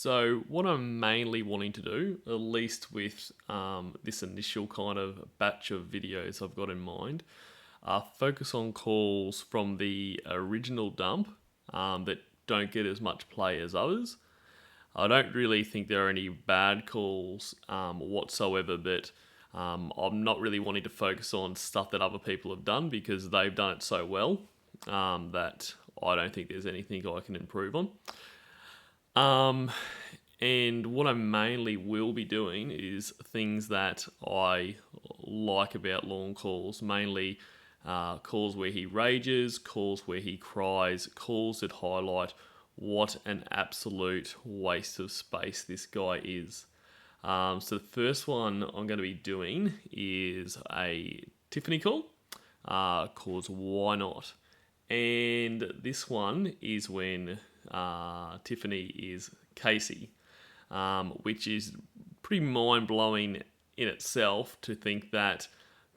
So what I'm mainly wanting to do, at least with this initial kind of batch of videos I've got in mind, are focus on calls from the original dump that don't get as much play as others. I don't really think there are any bad calls whatsoever, but I'm not really wanting to focus on stuff that other people have done because they've done it so well that I don't think there's anything I can improve on. And what I mainly will be doing is things that I like about Lorne calls, mainly calls where he rages, calls where he cries, calls that highlight what an absolute waste of space this guy is. So the first one I'm going to be doing is a Tiffany call called Why Not? And this one is when Tiffany is Casey, which is pretty mind-blowing in itself to think that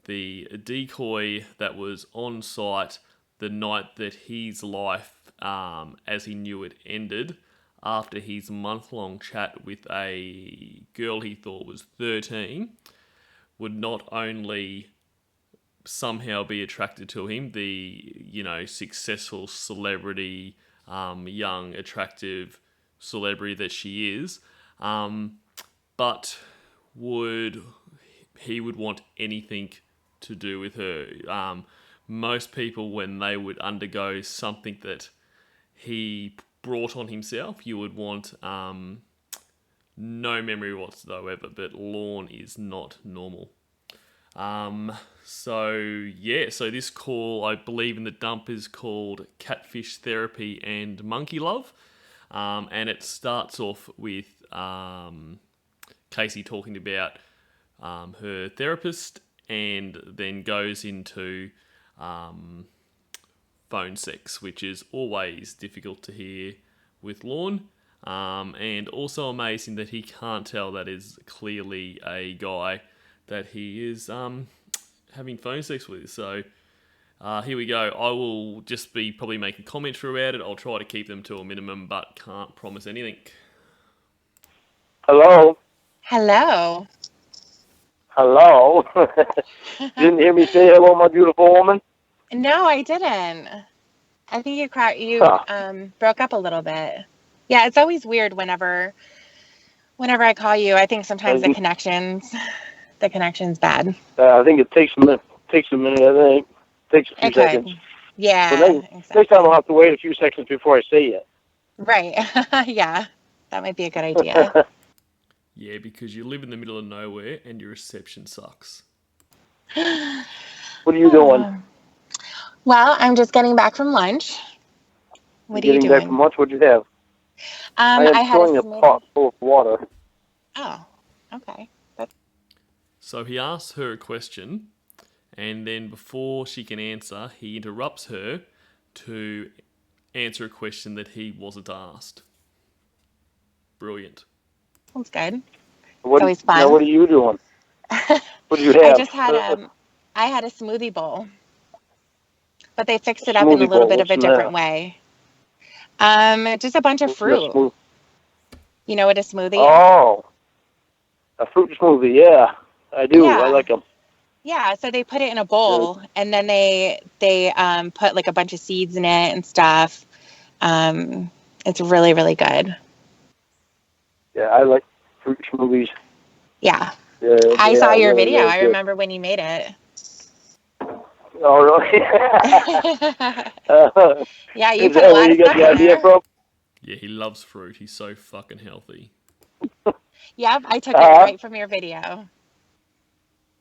the decoy that was on site the night that his life, as he knew it, ended after his month-long chat with a girl he thought was 13, would not only somehow be attracted to him, the successful celebrity, young, attractive celebrity that she is, but he would want anything to do with her. Most people, when they would undergo something that he brought on himself, you would want no memory whatsoever, but Lorne is not normal. So this call, I believe in the dump, is called Catfish Therapy and Monkey Love. And it starts off with Casey talking about her therapist and then goes into phone sex, which is always difficult to hear with Lorne. And also amazing that he can't tell that is clearly a guy that he is having phone sex with. So here we go. I will just be probably making comments throughout it. I'll try to keep them to a minimum, but can't promise anything. Hello? Hello. Hello? Didn't hear me say hello, my beautiful woman? No, I didn't. I think you broke up a little bit. Yeah, it's always weird whenever I call you. I think sometimes the connection's bad. I think it takes a minute. I think. Takes a few seconds. Yeah, So exactly. Next time I'll have to wait a few seconds before I say it. Right. Yeah, that might be a good idea. Yeah, because you live in the middle of nowhere and your reception sucks. What are you doing? Well, I'm just getting back from lunch. What are you doing? Getting back from lunch? What'd you have? I am filling a pot full of water. Oh, okay. So he asks her a question, and then before she can answer, he interrupts her to answer a question that he wasn't asked. Brilliant. That's good. It's always fun. Now, what are you doing? What do you have? I had a smoothie bowl, but they fixed it up in a little bit of a different way. Just a bunch of fruit. You know what a smoothie is? Oh, a fruit smoothie. Yeah, I do. Yeah. I like them. Yeah, so they put it in a bowl, and then they put like a bunch of seeds in it and stuff. It's really, really good. Yeah, I like fruit smoothies. Yeah. I saw your video. I remember when you made it. Oh, really? Yeah, you put a lot of stuff in there. From? Yeah, he loves fruit. He's so fucking healthy. Yep, I took it right from your video.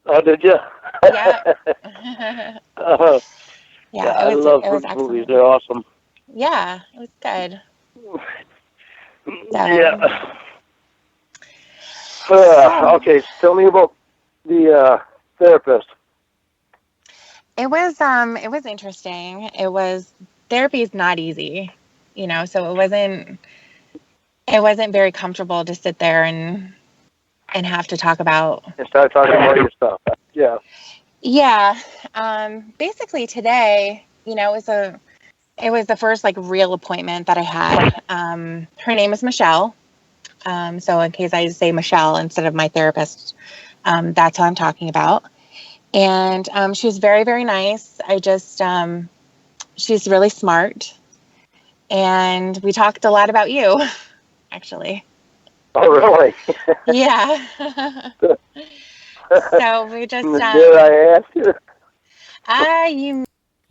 Oh, did you? Yeah. I love fruit smoothies. They're awesome. Yeah, it was good. Yeah. Okay, tell me about the therapist. It was interesting. Therapy is not easy, so it wasn't very comfortable to sit there and have to talk about. And start talking about your stuff. Yeah. Yeah. Basically today, it was the first like real appointment that I had. Her name is Michelle. So in case I say Michelle instead of my therapist, that's who I'm talking about. And she was very, very nice. She's really smart. And we talked a lot about you, actually. Oh, really? Yeah. So we just, Did I ask you? you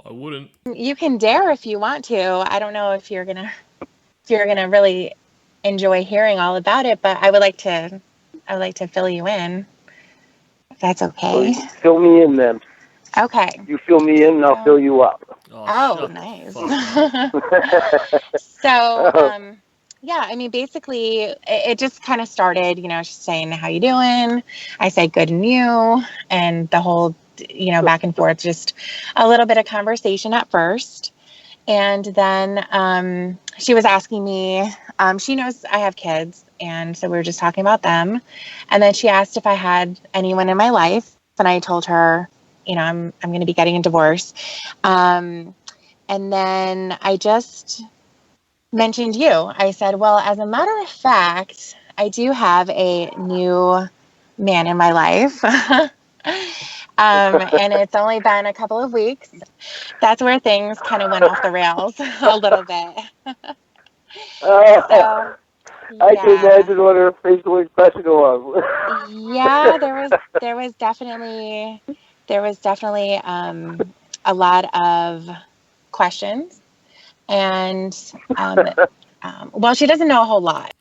I wouldn't. you can dare if you want to. I don't know if you're gonna really enjoy hearing all about it, but I would like to fill you in, if that's Well, okay. you fill me in then. Okay. You fill me in, and I'll fill you up. Oh, Oh, shut the nice. fuck up. So, Oh, yeah, I mean, basically, it just kind of started, she's saying, how you doing? I say, good and you, and the whole, back and forth, just a little bit of conversation at first. And then she was asking me, she knows I have kids. And so we were just talking about them. And then she asked if I had anyone in my life. And I told her, I'm going to be getting a divorce. And then I just mentioned you. I said, well, as a matter of fact, I do have a new man in my life. And it's only been a couple of weeks. That's where things kind of went off the rails a little bit. So, I can yeah. imagine what her facial expression was. Yeah, there was definitely a lot of questions. And well, she doesn't know a whole lot.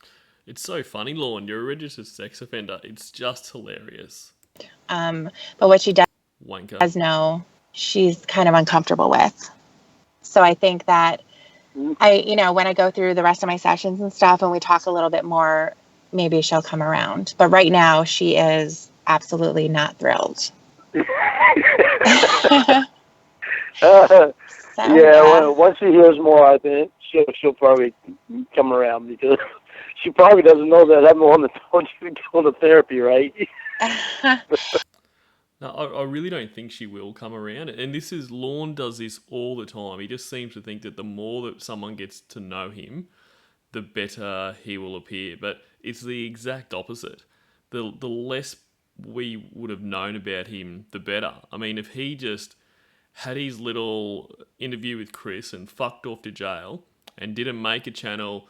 It's so funny, Lorne. You're a registered sex offender. It's just hilarious. But what she Wanker. does know, she's kind of uncomfortable with. So I think that when I go through the rest of my sessions and stuff and we talk a little bit more, maybe she'll come around. But right now, she is absolutely not thrilled. So, Yeah, well, once she hears more, I think she'll probably come around because she probably doesn't know that I'm the one that told you to go to therapy, right? No, I really don't think she will come around. And Lorne does this all the time. He just seems to think that the more that someone gets to know him, the better he will appear. But it's the exact opposite. The less we would have known about him, the better. I mean, if he just had his little interview with Chris and fucked off to jail and didn't make a channel,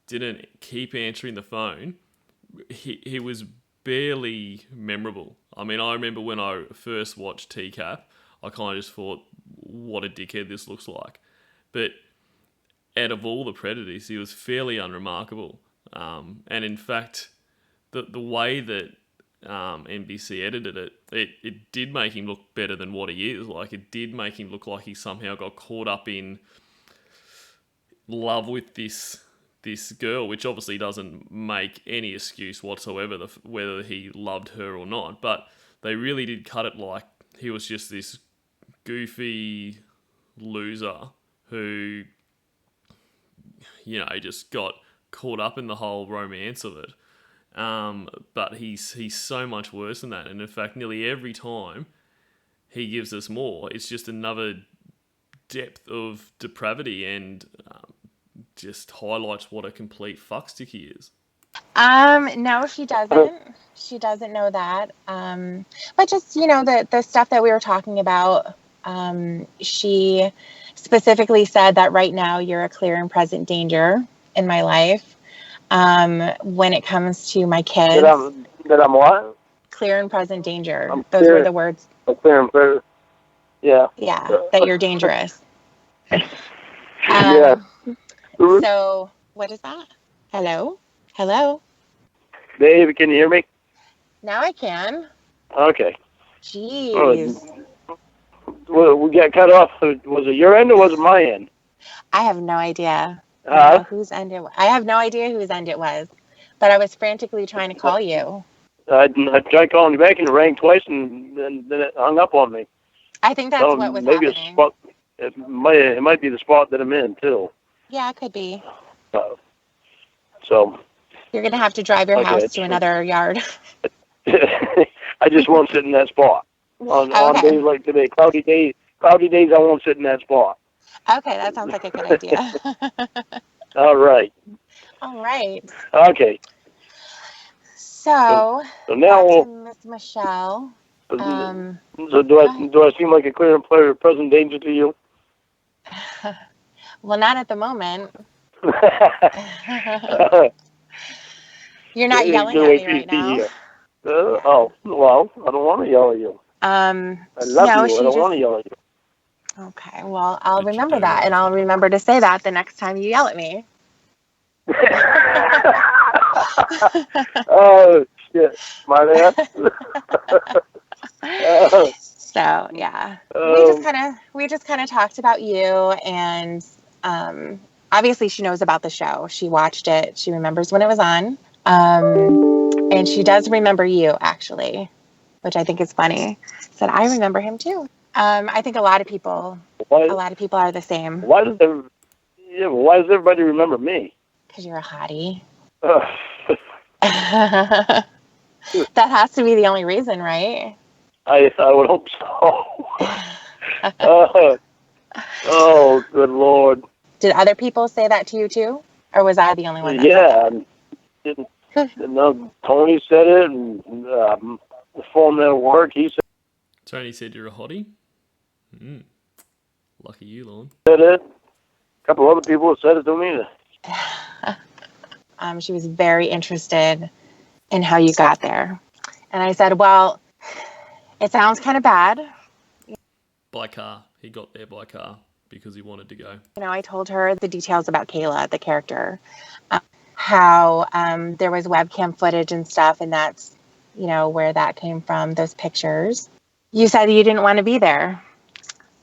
didn't keep answering the phone, he was barely memorable. I mean, I remember when I first watched TCAP, I kind of just thought, what a dickhead this looks like. But out of all the predators, he was fairly unremarkable. And in fact, the way that NBC edited it did make him look better than what he is. Like, it did make him look like he somehow got caught up in love with this girl, which obviously doesn't make any excuse whatsoever whether he loved her or not. But they really did cut it like he was just this goofy loser who, just got caught up in the whole romance of it. But he's so much worse than that. And in fact, nearly every time he gives us more, it's just another depth of depravity and just highlights what a complete fuckstick he is. No, she doesn't. She doesn't know that. But just, the stuff that we were talking about, she specifically said that right now you're a clear and present danger in my life. When it comes to my kids. That I'm what? Clear and present danger. Those were the words. Clear and present. Yeah. Yeah, that you're dangerous. Yeah. So, what is that? Hello? Hello? Dave, can you hear me? Now I can. Okay. Jeez. Well, we got cut off. Was it your end or was it my end? I have no idea. Whose end it was. I have no idea whose end it was. But I was frantically trying to call you. I tried calling you back and it rang twice and then it hung up on me. I think that's what was maybe happening. It might be the spot that I'm in too. Yeah, it could be. So you're gonna have to drive your house to another yard. I just won't sit in that spot. On days like today, cloudy days, I won't sit in that spot. Okay, that sounds like a good idea. All right. All right. Okay. So So back to now, Miss Michelle. so Go ahead. do I seem like a clear and present danger to you? Well, not at the moment. Get You're not yelling at away me right PC now. here. Yeah. Oh, well, I don't want to yell at you. I love No, you. I she don't just. want to yell at you. Okay, well, I'll But you remember do that, and like I'll it. remember to say that the next time you yell at me. Oh, shit. Smart ass. uh, So yeah, um, we just kind of talked about you, and obviously she knows about the show. She watched it. She remembers when it was on, and she does remember you actually, which I think is funny. Said I remember him too. I think why, a lot of people are the same why does why does everybody remember me? because you're a hottie. Uh, That has to be the only reason, right? I would hope so. uh, oh, good Lord. Did other people say that to you too? Or was I the only one that said Yeah, that? and, Tony said it, and the foreman at work, he Tony said you're a hottie. Mm, lucky you, Lorne. said it. A couple other people have said it to me. She was very interested in how you got there. And I said, well, it sounds kind of bad. By car. He got there by car because he wanted to go. I told her the details about Kayla, the character, how there was webcam footage and stuff, and that's, where that came from, those pictures. You said you didn't want to be there,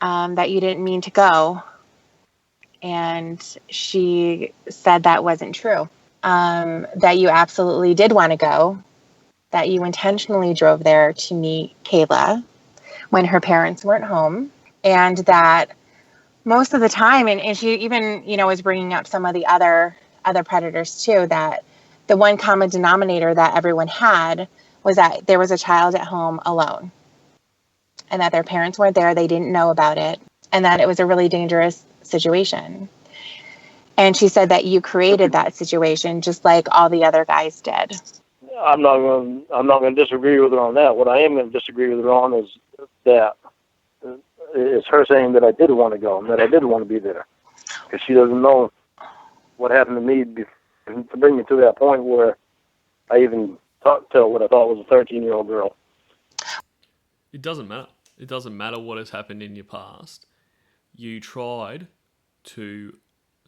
that you didn't mean to go. And she said that wasn't true, that you absolutely did want to go, that you intentionally drove there to meet Kayla when her parents weren't home, and that most of the time, and she even, was bringing up some of the other predators too, that the one common denominator that everyone had was that there was a child at home alone, and that their parents weren't there, they didn't know about it, and that it was a really dangerous situation. And she said that you created that situation just like all the other guys did. I'm not going to disagree with her on that. What I am going to disagree with her on is that it's her saying that I did want to go and that I did want to be there, because she doesn't know what happened to me to bring me to that point where I even talked to what I thought was a 13-year-old girl. It doesn't matter. It doesn't matter what has happened in your past. You tried to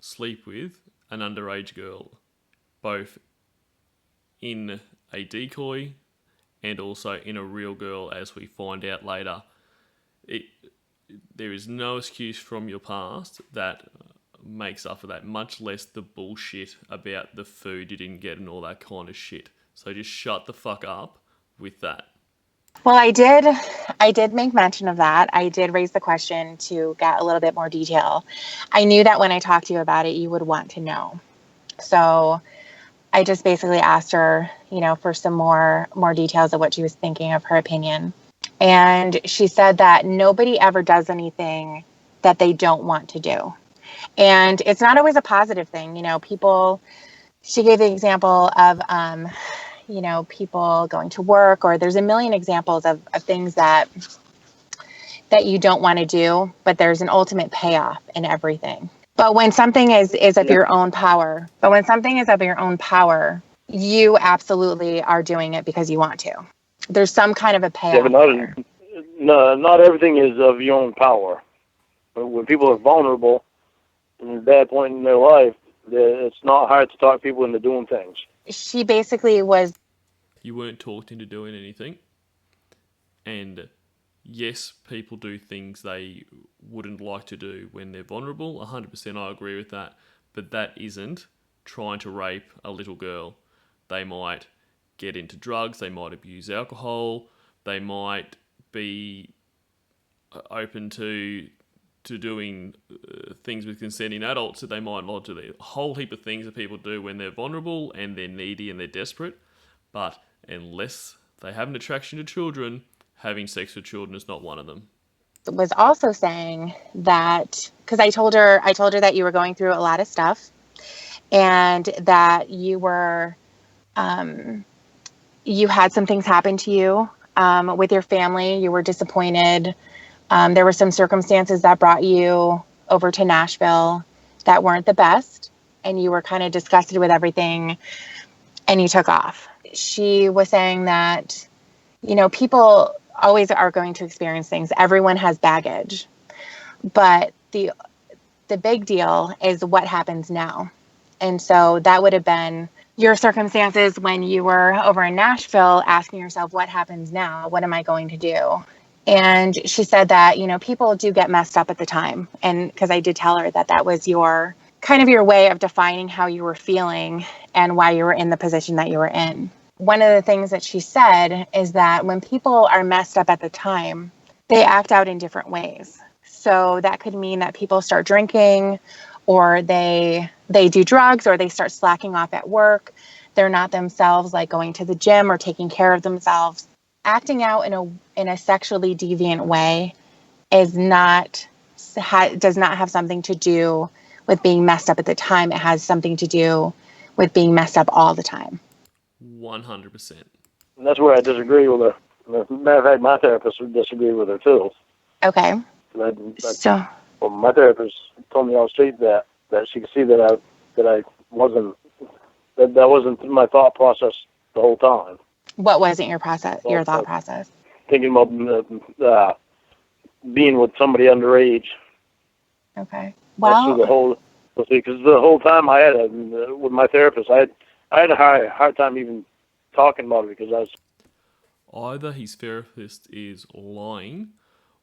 sleep with an underage girl, both in a decoy and also in a real girl, as we find out later. There is no excuse from your past that makes up for that, much less the bullshit about the food you didn't get and all that kind of shit. So just shut the fuck up with that. Well, I did make mention of that. I did raise the question to get a little bit more detail. I knew that when I talked to you about it, you would want to know. So I just basically asked her, for some more details of what she was thinking, of her opinion. And she said that nobody ever does anything that they don't want to do. And it's not always a positive thing. She gave the example of, people going to work, or there's a million examples of things that you don't want to do, but there's an ultimate payoff in everything. But when something is of your own power, you absolutely are doing it because you want to. There's some kind of a Yeah, but payoff there. not everything is of your own power. When people are vulnerable in a bad point in their life, it's not hard to talk people into doing things. She basically was. You weren't talked into doing anything. And yes, people do things they wouldn't like to do when they're vulnerable. 100% I agree with that. But that isn't trying to rape a little girl. They might get into drugs, they might abuse alcohol, they might be open to doing things with consenting adults that they might not do. A whole heap of things that people do when they're vulnerable and they're needy and they're desperate. But unless they have an attraction to children, having sex with children is not one of them. Was also saying that, because I told her that you were going through a lot of stuff, and that you were you had some things happen to you with your family. You were disappointed. There were some circumstances that brought you over to Nashville that weren't the best, and you were kind of disgusted with everything, and you took off. She was saying that, people always are going to experience things. Everyone has baggage, but the big deal is what happens now. And so that would have been your circumstances when you were over in Nashville, asking yourself, what happens now? What am I going to do? And she said that, people do get messed up at the time. And because I did tell her that was your kind of your way of defining how you were feeling and why you were in the position that you were in. One of the things that she said is that when people are messed up at the time, they act out in different ways. So that could mean that people start drinking, or they do drugs, or they start slacking off at work. They're not themselves, like going to the gym or taking care of themselves. Acting out in a sexually deviant way does not have something to do with being messed up at the time. It has something to do with being messed up all the time. 100%. And that's where I disagree with her. As a matter of fact, my therapist would disagree with her too. Okay. Well, my therapist told me all straight that she could see that I wasn't that wasn't my thought process the whole time. What wasn't your process? Your thought process? Thinking about being with somebody underage. Okay. Well, because the whole time I had with my therapist, I had a hard time even talking about it because I was. Either his therapist is lying,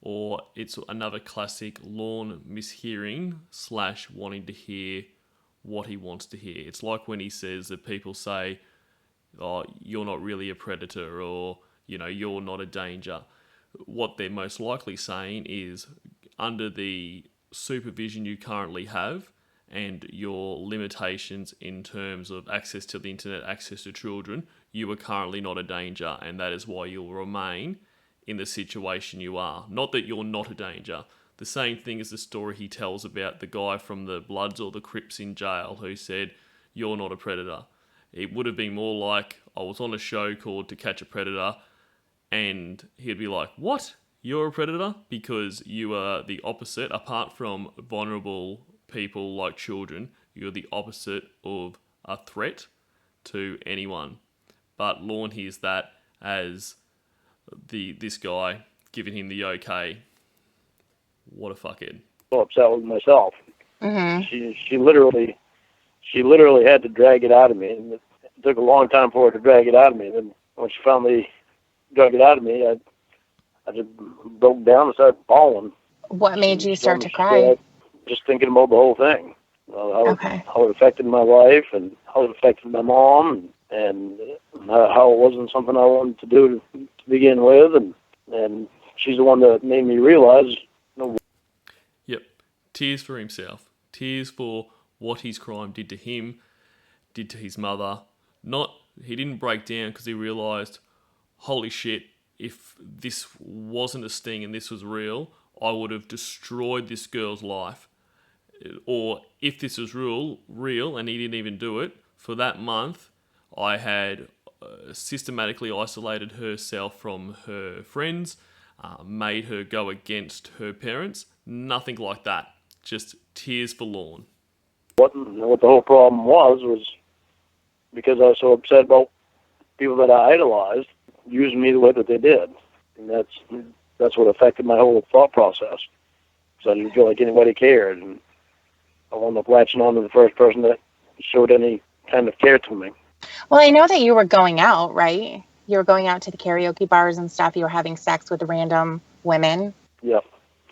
or it's another classic Lorne mishearing / wanting to hear what he wants to hear. It's like when he says that people say, "Oh, you're not really a predator," or you're not a danger. What they're most likely saying is, under the supervision you currently have and your limitations in terms of access to the internet, access to children, you are currently not a danger, and that is why you'll remain in the situation you are. Not that you're not a danger. The same thing as the story he tells about the guy from the Bloods or the Crips in jail who said, "You're not a predator." It would have been more like, I was on a show called To Catch a Predator, and he'd be like, "What? You're a predator?" Because you are the opposite. Apart from vulnerable people like children, you're the opposite of a threat to anyone. But Lorne hears that as this guy giving him the okay. What a fuckhead. So upset with myself. mm-hmm. She literally had to drag it out of me, and it took a long time for her to drag it out of me. And then when she finally drug it out of me, I just broke down and started bawling. What made you start to cry? Just thinking about the whole thing. Okay. How it affected my life and how it affected my mom, and how it wasn't something I wanted to do to begin with, and she's the one that made me realize. Yep. Tears for himself. Tears for what his crime did to him, did to his mother. He didn't break down because he realised, holy shit, if this wasn't a sting and this was real, I would have destroyed this girl's life. Or if this was real and he didn't even do it, for that month, I had systematically isolated herself from her friends, made her go against her parents. Nothing like that. Just tears for Lorne. What the whole problem was because I was so upset about people that I idolized using me the way that they did, and that's what affected my whole thought process. So I didn't feel like anybody cared, and I wound up latching on to the first person that showed any kind of care to me. Well, I know that you were going out, right? You were going out to the karaoke bars and stuff. You were having sex with random women. Yeah.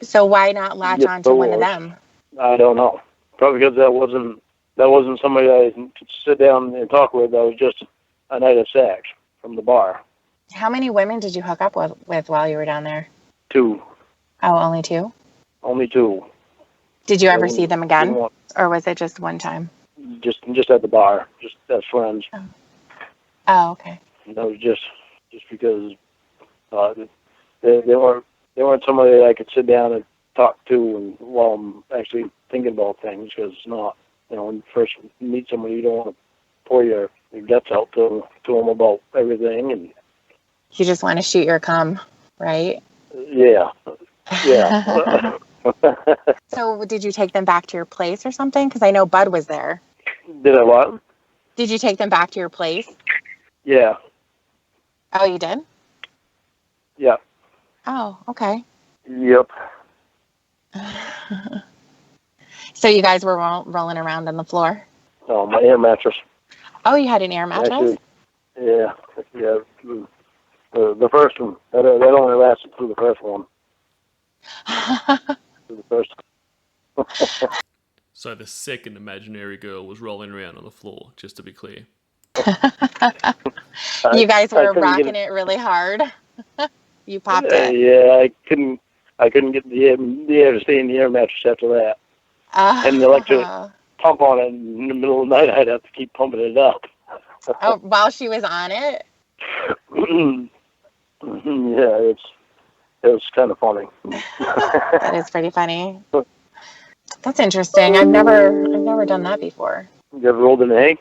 So why not latch on to one of them? I don't know. Probably because that wasn't somebody I could sit down and talk with. That was just a night of sex from the bar. How many women did you hook up with while you were down there? 2. Oh, only 2? Only 2. Did you ever see them again? Or was it just one time? Just at the bar, just as friends. Oh, okay. That was just because they weren't somebody that I could sit down and talk to and while I'm actually thinking about things, because it's not, when you first meet somebody, you don't want to pour your guts out to him about everything, and You just want to shoot your cum, right? yeah. So did you take them back to your place or something? Because I know Bud was there. Did I what? Did you take them back to your place? Yeah. Oh, you did? Yeah. Oh, okay. Yep. So you guys were rolling around on the floor? Oh, my air mattress. Oh, you had an air mattress? Actually, yeah. The first one. That only lasted through the first one. Through the first. So the second imaginary girl was rolling around on the floor, just to be clear. You guys I were couldn't get rocking it really hard. You popped it. Yeah, I couldn't get the air to stay in the air mattress after that. And the electric pump on it in the middle of the night, I'd have to keep pumping it up. Oh, while she was on it? Yeah, it was kind of funny. That is pretty funny. That's interesting. I've never done that before. You ever rolled in the hay?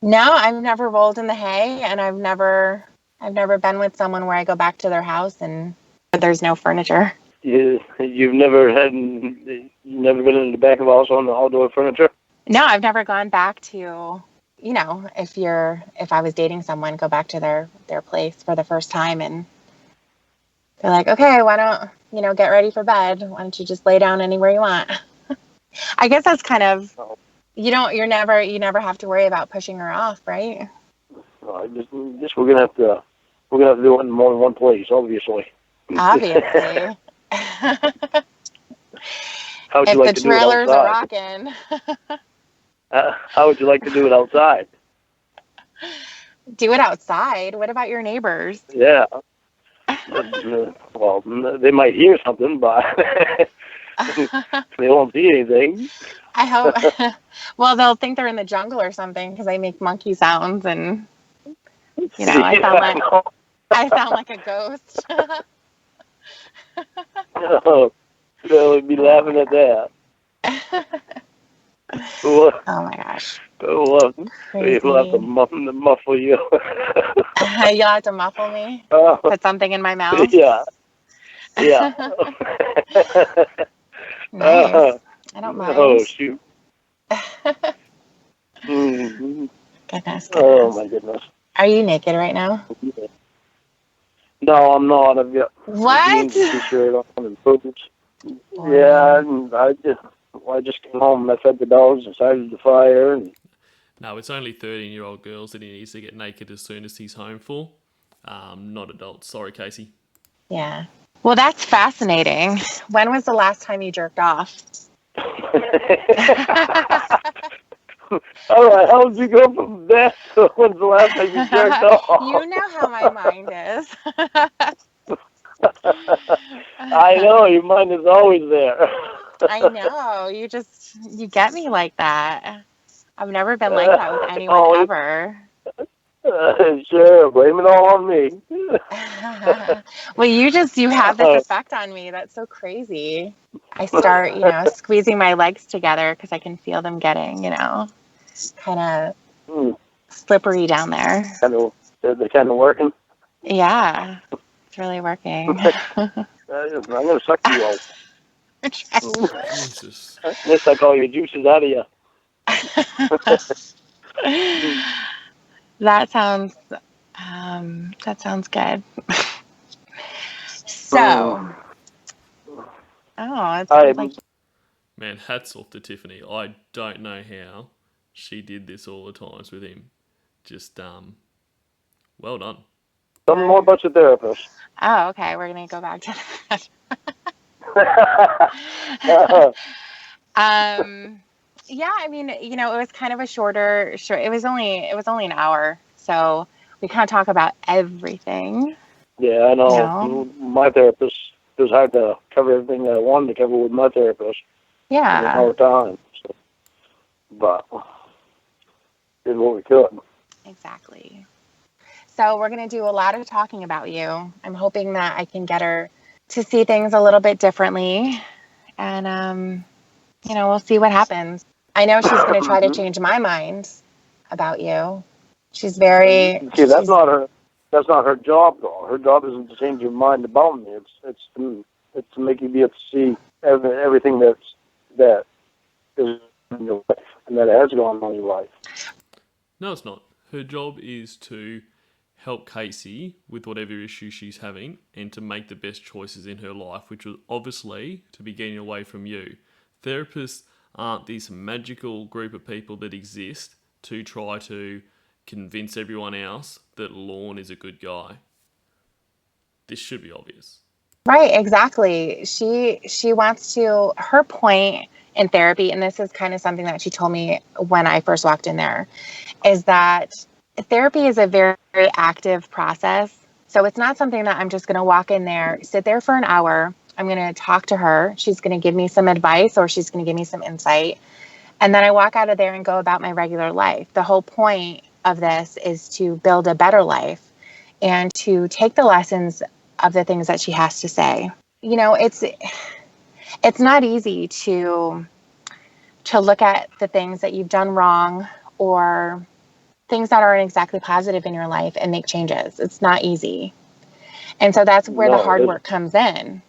No, I've never rolled in the hay, and I've never been with someone where I go back to their house and there's no furniture. You've never been in the back of a house on the outdoor furniture? No, I've never gone back to, if I was dating someone, go back to their place for the first time and they're like, okay, why don't, get ready for bed. Why don't you just lay down anywhere you want? I guess that's kind of, you never have to worry about pushing her off, right? Just we're gonna have to do it in more than one place, obviously. Obviously. How would you like to do it outside? If the trailers are rocking. How would you like to do it outside? Do it outside? What about your neighbors? Yeah. Well, they might hear something, but they won't see anything. I hope. Well, they'll think they're in the jungle or something because I make monkey sounds and, I sound like a ghost. They'll be laughing at that. Oh my gosh. We'll have to muffle you. You'll have to muffle me? Put something in my mouth? Yeah. Nice. I don't mind. Oh, shoot. Mm-hmm. Goodness. Oh, my goodness. Are you naked right now? No, I'm not. I've got what? T-shirt on and boots. Yeah, and I just came home and I fed the dogs and started the fire. And No, it's only 13-year-old girls that he needs to get naked as soon as he's home for. Not adults. Sorry, Casey. Yeah. Well, that's fascinating. When was the last time you jerked off? All right, how did you go from that to when's the last time you jerked off? You know how my mind is. I know, your mind is always there. I know. You get me like that. I've never been like that with anyone ever. Sure, blame it all on me. Well, you have this effect on me. That's so crazy. I start, squeezing my legs together because I can feel them getting, kind of slippery down there. They're kind of working? Yeah, it's really working. I'm going to suck you out. Jesus. At least I call your juices out of you. That sounds good. So, it sounds like... Man, hats off to Tiffany. I don't know how she did this all the times with him. Just, well done. Tell me more about your therapist. Oh, okay. We're going to go back to that. Yeah, I mean, it was kind of a shorter. It was only an hour, so we kind of talk about everything. Yeah, I know. My therapist, it was hard to cover everything that I wanted to cover with my therapist. Yeah. All the time. So, but did what we could. Exactly. So we're going to do a lot of talking about you. I'm hoping that I can get her to see things a little bit differently, and we'll see what happens. I know she's going to try to change my mind about you. She's very. See, that's not her. That's not her job, though. Her job isn't to change your mind about me. It's to make you be able to see everything that is in your life and that has gone on in your life. No, it's not. Her job is to help Casey with whatever issue she's having and to make the best choices in her life, which was obviously to be getting away from you. Therapists aren't this magical group of people that exist to try to convince everyone else that Lorne is a good guy. This should be obvious. Right, exactly. She wants to, her point in therapy, and this is kind of something that she told me when I first walked in there, is that therapy is a very, very active process. So it's not something that I'm just going to walk in there, sit there for an hour. I'm going to talk to her. She's going to give me some advice or she's going to give me some insight. And then I walk out of there and go about my regular life. The whole point of this is to build a better life and to take the lessons of the things that she has to say. You know, it's not easy to look at the things that you've done wrong or things that aren't exactly positive in your life and make changes. It's not easy. And so that's where the hard work comes in.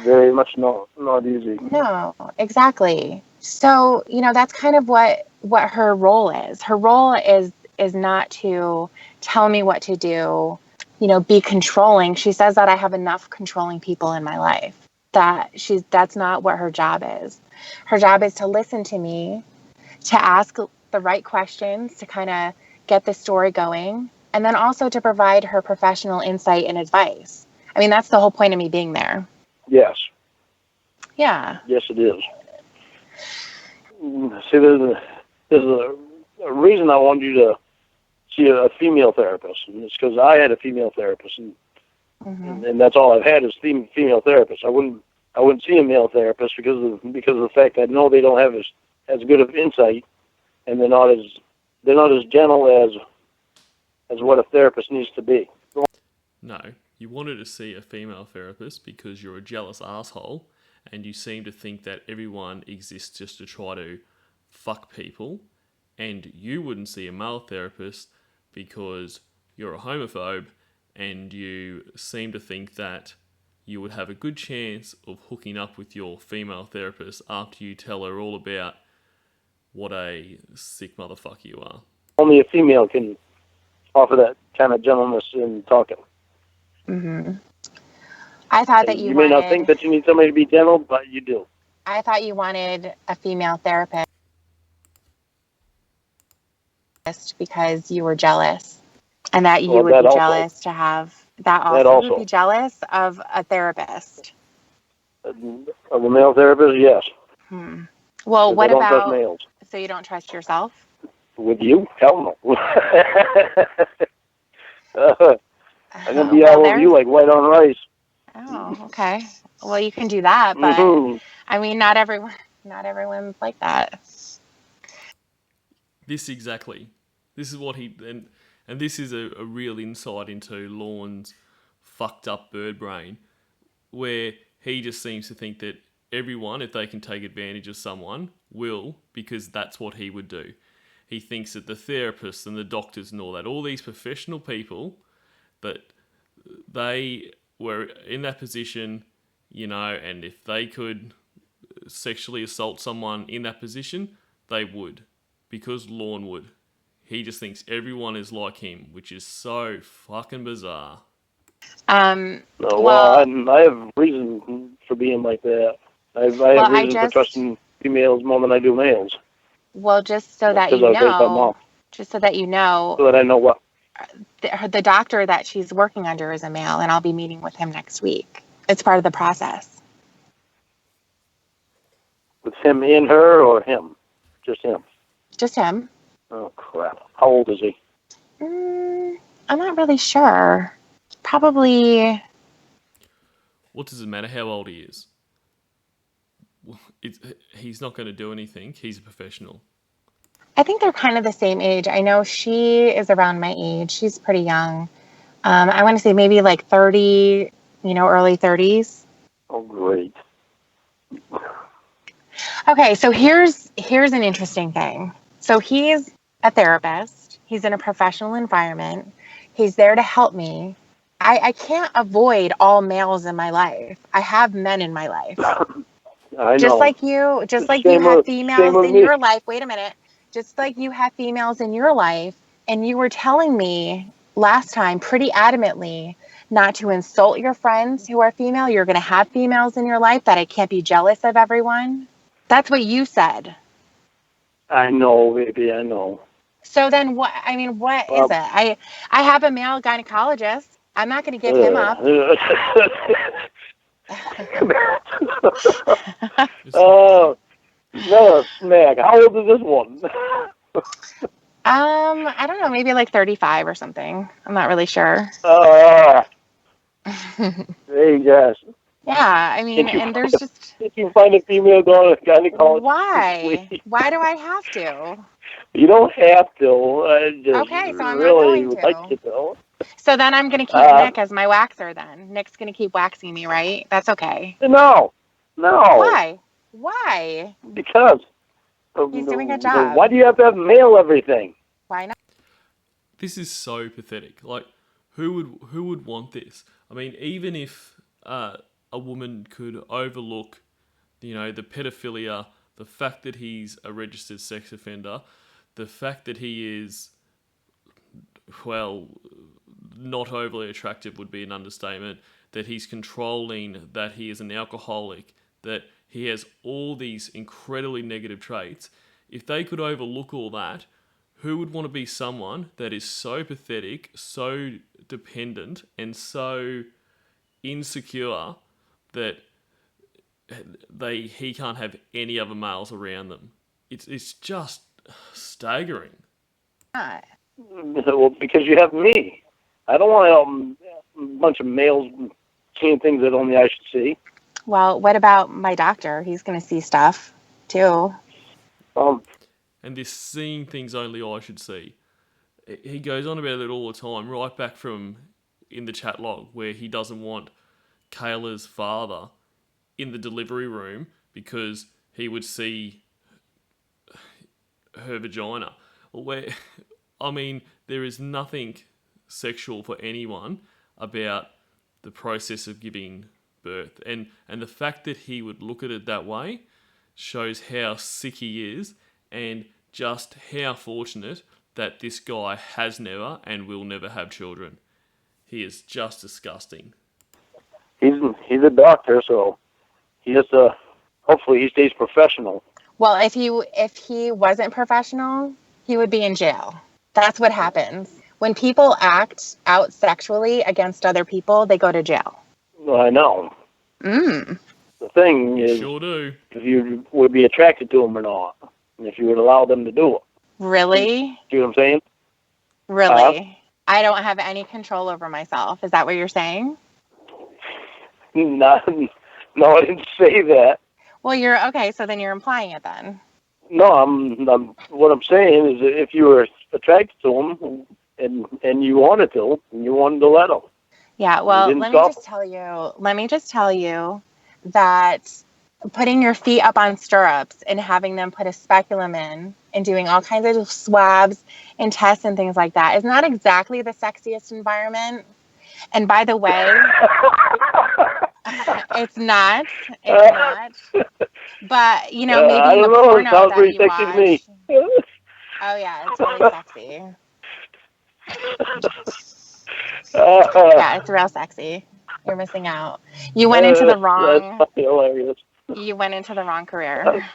Very much not easy. No, exactly. So, you know, that's kind of what her role is. Her role is not to tell me what to do, you know, be controlling. She says that I have enough controlling people in my life. That's not what her job is. Her job is to listen to me, to ask the right questions, to kind of get the story going, and then also to provide her professional insight and advice. I mean, that's the whole point of me being there. Yes. Yeah. Yes, it is. See, there's a reason I wanted you to see a female therapist, and it's because I had a female therapist, and that's all I've had is female therapists. I wouldn't see a male therapist because of the fact that I know they don't have as good of insight, and they're not as gentle as what a therapist needs to be. No, you wanted to see a female therapist because you're a jealous asshole and you seem to think that everyone exists just to try to fuck people, and you wouldn't see a male therapist because you're a homophobe and you seem to think that you would have a good chance of hooking up with your female therapist after you tell her all about what a sick motherfucker you are. Only a female can offer that kind of gentleness in talking. Mm-hmm. I thought that you may not think that you need somebody to be gentle, but you do. I thought you wanted a female therapist because you were jealous, and that you would be jealous to have that. Also, you would be jealous of a therapist. Of a male therapist, yes. Well, what about? Trust males. So you don't trust yourself? With you? Hell no. I'm gonna be all over you like white on rice. Oh, okay. Well, you can do that, but I mean, not everyone's like that. This is what he and this is a real insight into Lorne's fucked up bird brain, where he just seems to think that everyone, if they can take advantage of someone, will, because that's what he would do. He thinks that the therapists and the doctors and all these professional people, that they were in that position, you know, and if they could sexually assault someone in that position, they would, because Lorne would. He just thinks everyone is like him, which is so fucking bizarre. I have reason for being like that. I have reason for trusting females more than I do males. Well, just so that you know, so that I know what. The doctor that she's working under is a male, and I'll be meeting with him next week. It's part of the process. With him in her or him? Just him? Just him. Oh, crap. How old is he? I'm not really sure. Probably... What does it matter how old he is? He's not going to do anything. He's a professional. I think they're kind of the same age. I know she is around my age. She's pretty young. I want to say maybe like 30, early 30s. Oh, great. Okay, so here's an interesting thing. So he's a therapist. He's in a professional environment. He's there to help me. I can't avoid all males in my life. I have men in my life. I Just know. like you Same have with- females same with in me. your life. Wait a minute. Just like you have females in your life, and you were telling me last time pretty adamantly not to insult your friends who are female. You're going to have females in your life, that I can't be jealous of everyone. That's what you said. I know, baby, I know. So then what, I mean, what is it? I have a male gynecologist. I'm not going to give him up. Oh, no, smack. How old is this one? I don't know, maybe like 35 or something. I'm not really sure. Hey, guys. Yeah, I mean, and there's just... If you find a female gynecologist, Why? please. Why do I have to? You don't have to. I just Okay, so I'm not really going would to. like you to. So then I'm going to keep Nick as my waxer then. Nick's going to keep waxing me, right? That's okay. No. Why? Why? Because. He's doing a job. Why do you have to have mail everything? Why not? This is so pathetic. Like, who would want this? I mean, even if a woman could overlook, the pedophilia, the fact that he's a registered sex offender, the fact that he is, well, not overly attractive would be an understatement, that he's controlling, that he is an alcoholic, that he has all these incredibly negative traits. If they could overlook all that, who would want to be someone that is so pathetic, so dependent, and so insecure that he can't have any other males around them? It's just staggering. Not. Well, because you have me. I don't want a bunch of males seeing things that only I should see. Well, what about my doctor? He's going to see stuff too. And this seeing things only I should see. He goes on about it all the time, right back from in the chat log, where he doesn't want Kayla's father in the delivery room because he would see her vagina. I mean, there is nothing sexual for anyone about the process of giving birth. And the fact that he would look at it that way shows how sick he is and just how fortunate that this guy has never and will never have children. He is just disgusting. He's a doctor, so he has to. Hopefully, he stays professional. Well, if he wasn't professional, he would be in jail. That's what happens. When people act out sexually against other people, they go to jail. Well, I know. Mm. The thing is, Sure do. if you would be attracted to them or not, and if you would allow them to do it. Really? See what I'm saying? Really? I don't have any control over myself. Is that what you're saying? No, I didn't say that. Well, you're okay. So then you're implying it then. No, what I'm saying is that if you were attracted to them and you wanted to, and you wanted to let them. Yeah. Well, didn't let me stop. just tell you that putting your feet up on stirrups and having them put a speculum in and doing all kinds of swabs and tests and things like that is not exactly the sexiest environment. And by the way, it's not. But, maybe I in the don't know. It porno sounds that pretty you sexy watch. to me. Oh, yeah, it's really sexy. Yeah, it's real sexy. You're missing out. You went into the wrong... That's hilarious. You went into the wrong career.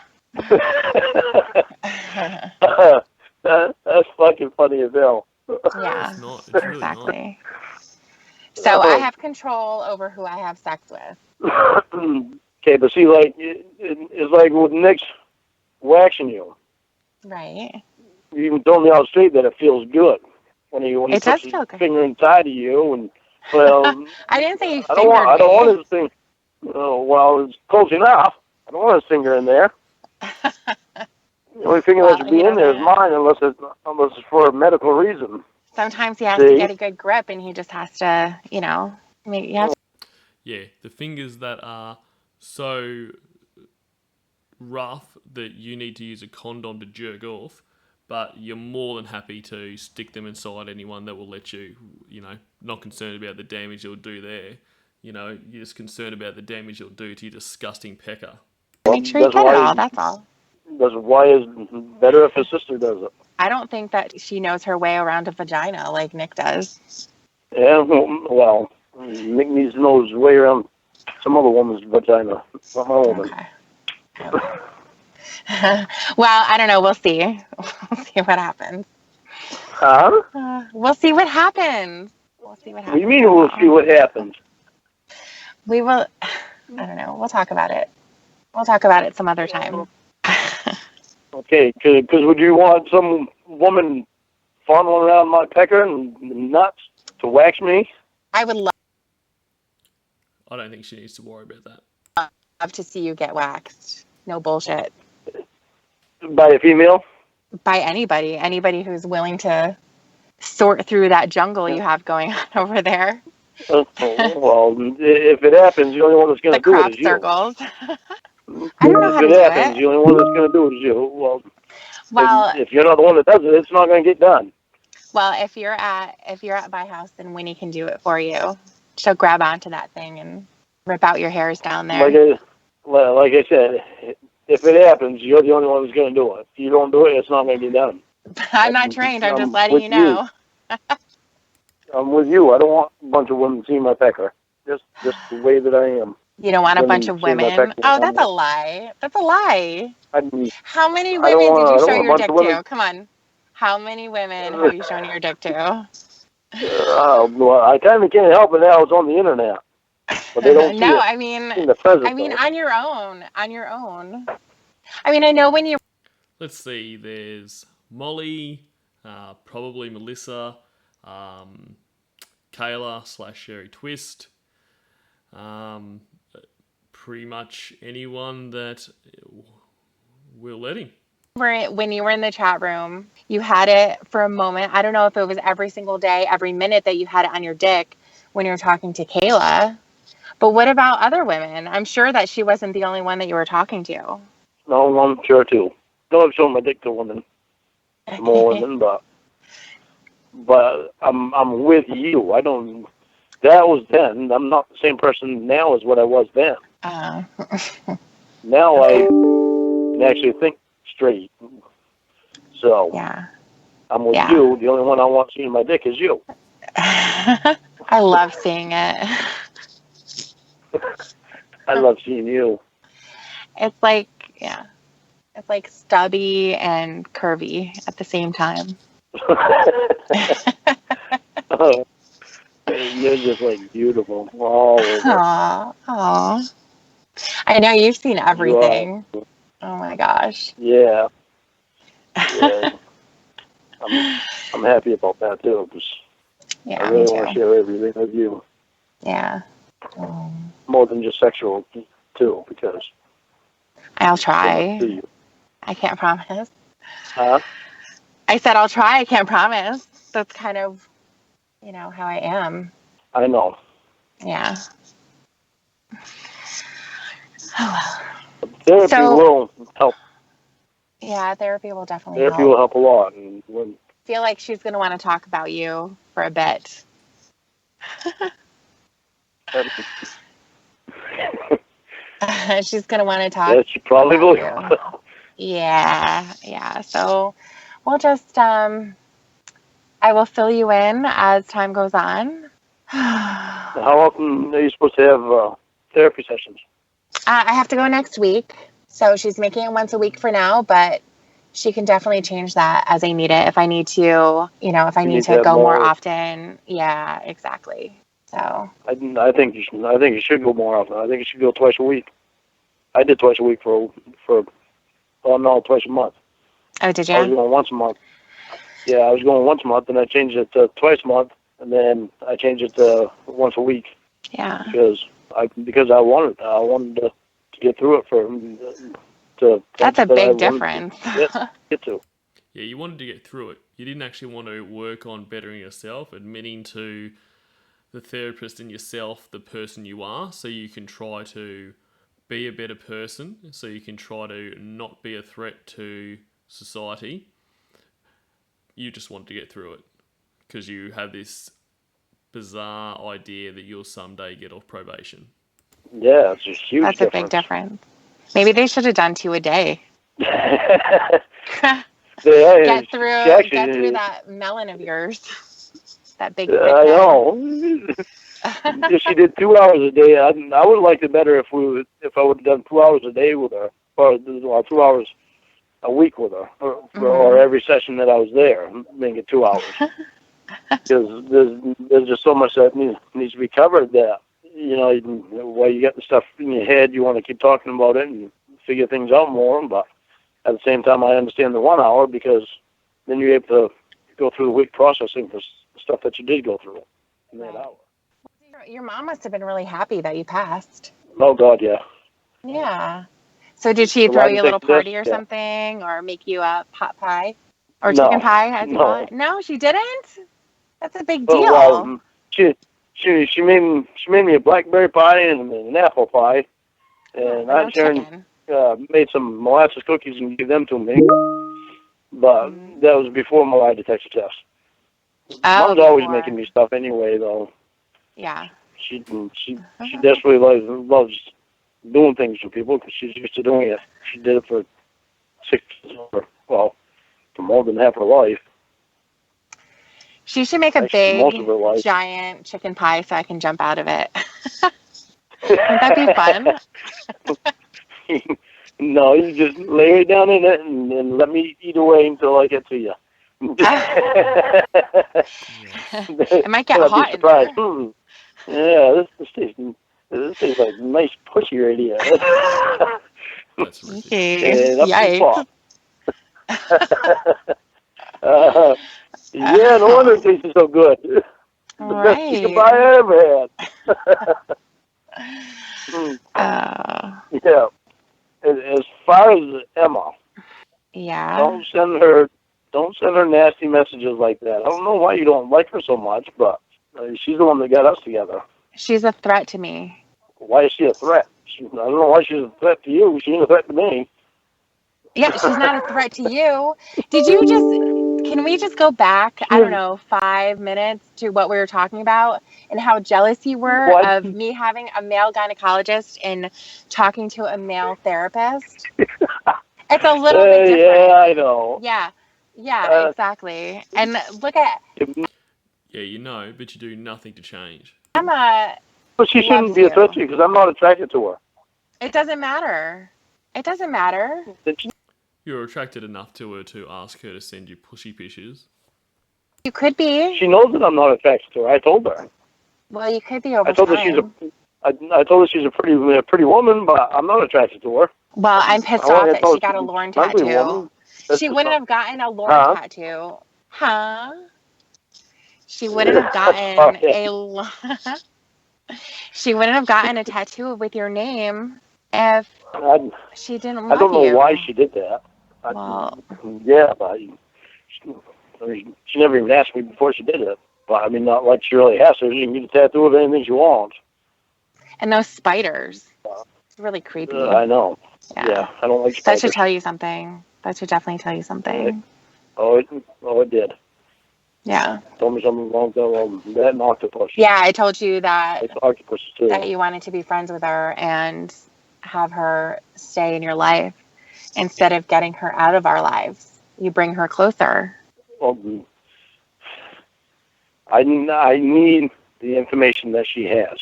That's fucking funny as hell. Yeah, It's not. It's really exactly. So I have control over who I have sex with. Okay, but see, like, it's like with Nick's waxing you. Right. You even told me on the street that it feels good when he It puts does his feel good. finger inside of you, and well, I didn't say you I fingered me. don't want his thing. Well, it's close enough. I don't want his finger in there. The only finger that should be in there is mine, unless it's for a medical reason. Sometimes he has to get a good grip, and he just has to, make. Yeah, the fingers that are so rough that you need to use a condom to jerk off, but you're more than happy to stick them inside anyone that will let you, not concerned about the damage you'll do there. You're just concerned about the damage you'll do to your disgusting pecker. Make sure you get it all, that's all. That's why it's better if his sister does it. I don't think that she knows her way around a vagina like Nick does. Yeah, well, Nick needs to know his way around some other woman's vagina, not my woman. Okay. Well, I don't know. We'll see. We'll see what happens. Huh? We'll see what happens. We'll see what happens. What do you mean we'll see what happens? We will. I don't know. We'll talk about it. We'll talk about it some other time. Okay, because would you want some woman fondling around my pecker and nuts to wax me? I would love I don't think she needs to worry about that. to see you get waxed. No bullshit. By a female? By anybody who's willing to sort through that jungle you have going on over there. Well, if it happens, the only one that's going to do it is you. The crop circles. I don't know how to do it. If it happens, the only one that's going to do it is you. Well, if you're not the one that does it, it's not going to get done. Well, if you're at my house, then Winnie can do it for you. She'll grab onto that thing and rip out your hairs down there. Like I said, if it happens, you're the only one that's going to do it. If you don't do it, it's not going to get done. I'm not trained. I'm just letting you know. I'm with you. I don't want a bunch of women seeing my pecker. Just the way that I am. You don't want a bunch of women? Oh, that's a lie. That's a lie. How many women did you show your dick to? Come on. How many women have you shown your dick to? Well, I kind of can't help it now. It's on the internet. But they don't see no, it. I mean, on your own. On your own. I mean, I know when you... Let's see. There's Molly, probably Melissa, Kayla / Sherry Twist. Pretty much anyone that we're letting. When you were in the chat room, you had it for a moment. I don't know if it was every single day, every minute that you had it on your dick when you were talking to Kayla. But what about other women? I'm sure that she wasn't the only one that you were talking to. No, I'm sure too. No, I've shown my dick to women. More women, but I'm with you. I don't... That was then. I'm not the same person now as what I was then. Now I can actually think straight. So yeah. I'm with you. The only one I want seeing my dick is you. I love seeing it. I love seeing you. It's like stubby and curvy at the same time. Oh, you're just like beautiful. Aww. I know you've seen everything. Oh my gosh. Yeah. I'm happy about that too, because I really want to share everything with you. Yeah. More than just sexual too, because I'll try. I can't promise. Huh? I said I'll try. I can't promise. That's kind of, how I am. I know. Yeah. Oh well. Therapy will help. Yeah, therapy will definitely help. Therapy will help a lot. And I feel like she's going to want to talk about you for a bit. She's going to want to talk. Yeah, she probably will. Yeah. So we'll just, I will fill you in as time goes on. How often are you supposed to have therapy sessions? I have to go next week. So she's making it once a week for now, but she can definitely change that as I need it. If I need to, if I need to go more often. Yeah, exactly. So I think you should go more often. I think you should go twice a week. I did twice a week twice a month. Oh, did you? I was going once a month. Yeah, I was going once a month, and I changed it to twice a month, and then I changed it to once a week. Yeah. Because I wanted to get through it That's a big difference. Get to. Yeah, you wanted to get through it. You didn't actually want to work on bettering yourself, admitting to the therapist and yourself the person you are, so you can try to be a better person, so you can try to not be a threat to society. you just want to get through it because you have this bizarre idea that you'll someday get off probation. Yeah, it's a huge That's a big difference. Maybe they should have done 2 a day. Get through that melon of yours. That big. I know. If she did 2 hours a day, I would have liked it better if I would have done 2 hours a day with her, or 2 hours a week with her, or every session that I was there, make it 2 hours. Because there's just so much that needs to be covered that, while you get the stuff in your head, you want to keep talking about it and figure things out more, but at the same time, I understand the 1 hour because then you're able to go through the week processing for stuff that you did go through in that hour. Your mom must have been really happy that you passed. Oh, God, yeah. Yeah. So did she throw you a little party or something, or make you a pot pie? Or chicken pie, as you call it? No, she didn't? That's a big deal. Well, she made me a blackberry pie and an apple pie, and I made some molasses cookies and gave them to me. But that was before my lie detector test. Mom's always making me stuff anyway, though. Yeah. She desperately loves doing things for people because she's used to doing it. She did it for for more than half her life. She should make a big, giant chicken pie so I can jump out of it. Wouldn't that be fun? No, you just lay it down in it and let me eat away until I get to you. It might get hot in there. Yeah, this tastes like nice pushy right here. That's ridiculous. Okay. Yikes. Yeah, no wonder it tastes so good. The best chicken pie I ever had. Yeah. As far as Emma, don't send her nasty messages like that. I don't know why you don't like her so much, but she's the one that got us together. She's a threat to me. Why is she a threat? I don't know why she's a threat to you. She ain't a threat to me. Yeah, she's not a threat to you. Can we just go back, I don't know, 5 minutes to what we were talking about and how jealous you were of me having a male gynecologist and talking to a male therapist? It's a little bit different. Yeah, I know. Yeah, exactly. And look at... Yeah, but you do nothing to change. Emma But she shouldn't be a threat to you because I'm not attracted to her. It doesn't matter. It doesn't matter. You're attracted enough to her to ask her to send you pushy pictures. You could be. She knows that I'm not attracted to her. I told her. Well, you could be over I told her she's a pretty woman, but I'm not attracted to her. Well, I'm pissed off that she got a Lorne tattoo. She wouldn't have gotten a Lorne tattoo. Huh? She wouldn't have gotten She wouldn't have gotten a tattoo with your name if she didn't love you. I don't know why she did that. Yeah, but she never even asked me before she did it. But not like she really has to. She can get a tattoo of anything she wants. And those spiders. It's really creepy. I know. Yeah, I don't like spiders. That should tell you something. That should definitely tell you something. It did. Yeah. Told me something wrong with that and octopus. Yeah, I told you that. Octopus too. That you wanted to be friends with her and have her stay in your life instead of getting her out of our lives. You bring her closer. Well, I need the information that she has.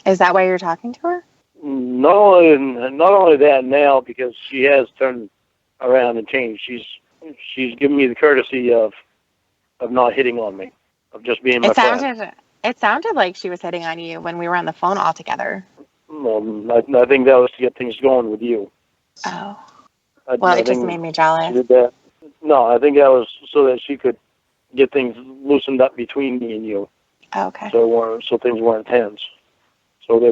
Is that why you're talking to her? Not only that now, because she has turned around and changed. She's given me the courtesy of not hitting on me, of just being my friend. It sounded like she was hitting on you when we were on the phone all together. Well, I think that was to get things going with you. Oh. It just made me jealous. She did that. No, I think that was so that she could get things loosened up between me and you. Oh, okay. So things weren't tense. So they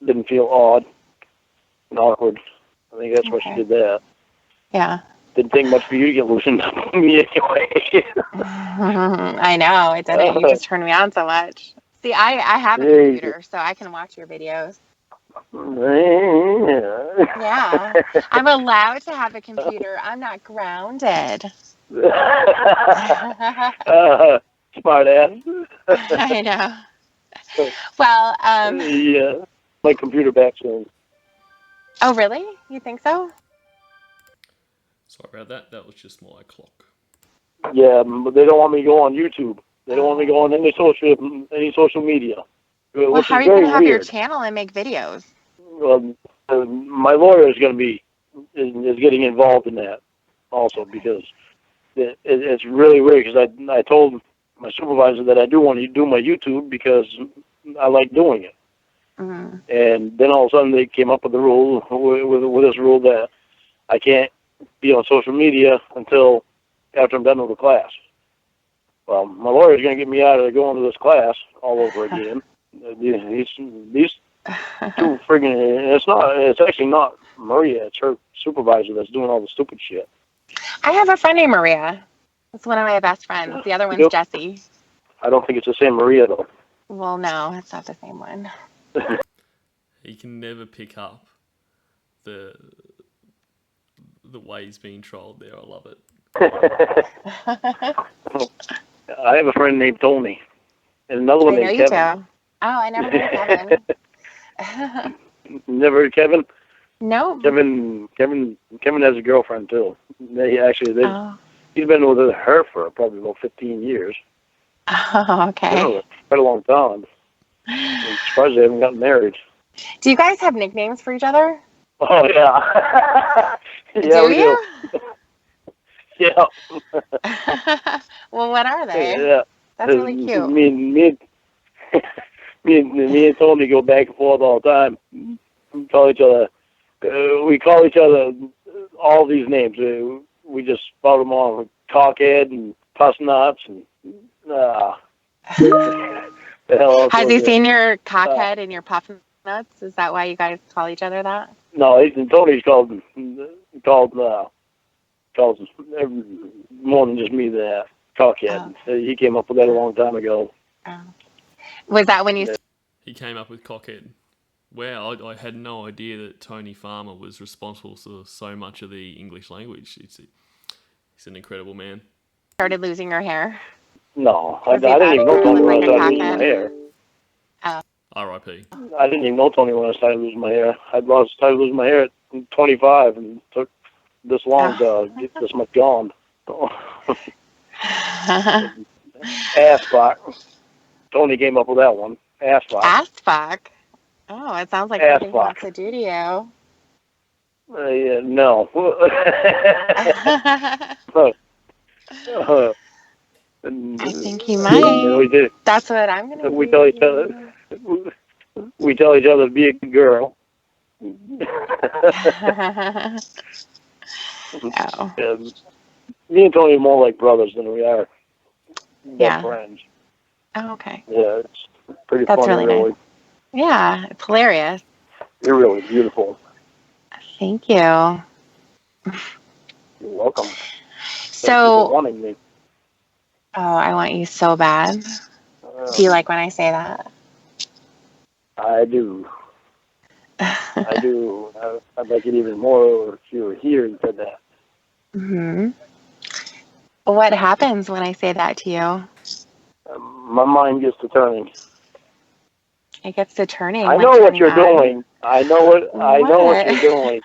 didn't feel odd and awkward. I think that's why she did that. Yeah. Didn't take much for you to get loosened up on me anyway. I know, it didn't. You just turned me on so much. See, I have a computer, so I can watch your videos. Yeah. I'm allowed to have a computer. I'm not grounded. Smart ass. I know. Well, Yeah, my computer back soon. oh, really? You think so? Sorry about that. That was just my clock. Yeah, but they don't want me to go on YouTube. They don't want me to go Oh. on any social media, Well, which how is are you going very to have your weird. channel and make videos? My lawyer is going to be is getting involved in that also because it's really weird because I told my supervisor that I do want to do my YouTube because I like doing it. Mm. And then all of a sudden they came up with the rule, with this rule that I can't be on social media until after I'm done with the class. Well, my lawyer's going to get me out of going to this class all over again. These two friggin' it's actually not Maria, it's her supervisor that's doing all the stupid shit. I have a friend named Maria. It's one of my best friends. The other You one's do? Jessie. I don't think it's the same Maria though. Well, no, it's not the same one. He can never pick up the way he's being trolled there. I love it. I have a friend named Tony and another one I know named you Kevin. too. Oh, I never heard of Kevin. Never heard of Kevin? No. Kevin has a girlfriend too. Oh. He's been with her for probably about 15 years. Oh, okay. Been with her quite a long time. I'm surprised they haven't gotten married. Do you guys have nicknames for each other? Oh yeah, yeah Do we do. you? Yeah. Well, what are they? Yeah. That's really cute. Me and Tony go back and forth all the time. We call each other. We call each other all these names. We just spout them all: cockhead and puss nuts and. The hell else Has was he it? seen your cockhead and your puff nuts? Is that why you guys call each other that? No, Tony's called more than just me that cockhead. Oh. He came up with that a long time ago. Oh. Was that when you? He came up with cockhead. Wow, I had no idea that Tony Farmer was responsible for so much of the English language. He's an incredible man. Started losing your hair? No, I Was he didn't even know that Tony look when I like a started losing my cockhead? hair. Oh. R.I.P. I didn't even know Tony when I started losing my hair. Started losing my hair at 25 and took this long to get this much gone. Ass fuck. Tony came up with that one. Ass fuck. Ass fuck. Oh, it sounds like Ass something he fuck. wants to do to you. Yeah, no. I think he might. We did. That's what I'm gonna We do. tell each other. We tell each other to be a good girl. Oh. Me and Tony are more like brothers than we are best friends. Oh, okay. Yeah, it's pretty That's funny, really nice. Yeah, it's hilarious. You're really beautiful. Thank you. You're welcome. Thank you So, for wanting me. oh, I want you so bad. Do you like when I say that? I do. I do. I'd like it even more if you were here and said that. Hmm. What happens when I say that to you? My mind gets to turning. It gets to turning. I Like know what turning you're on. doing. I know what you're doing.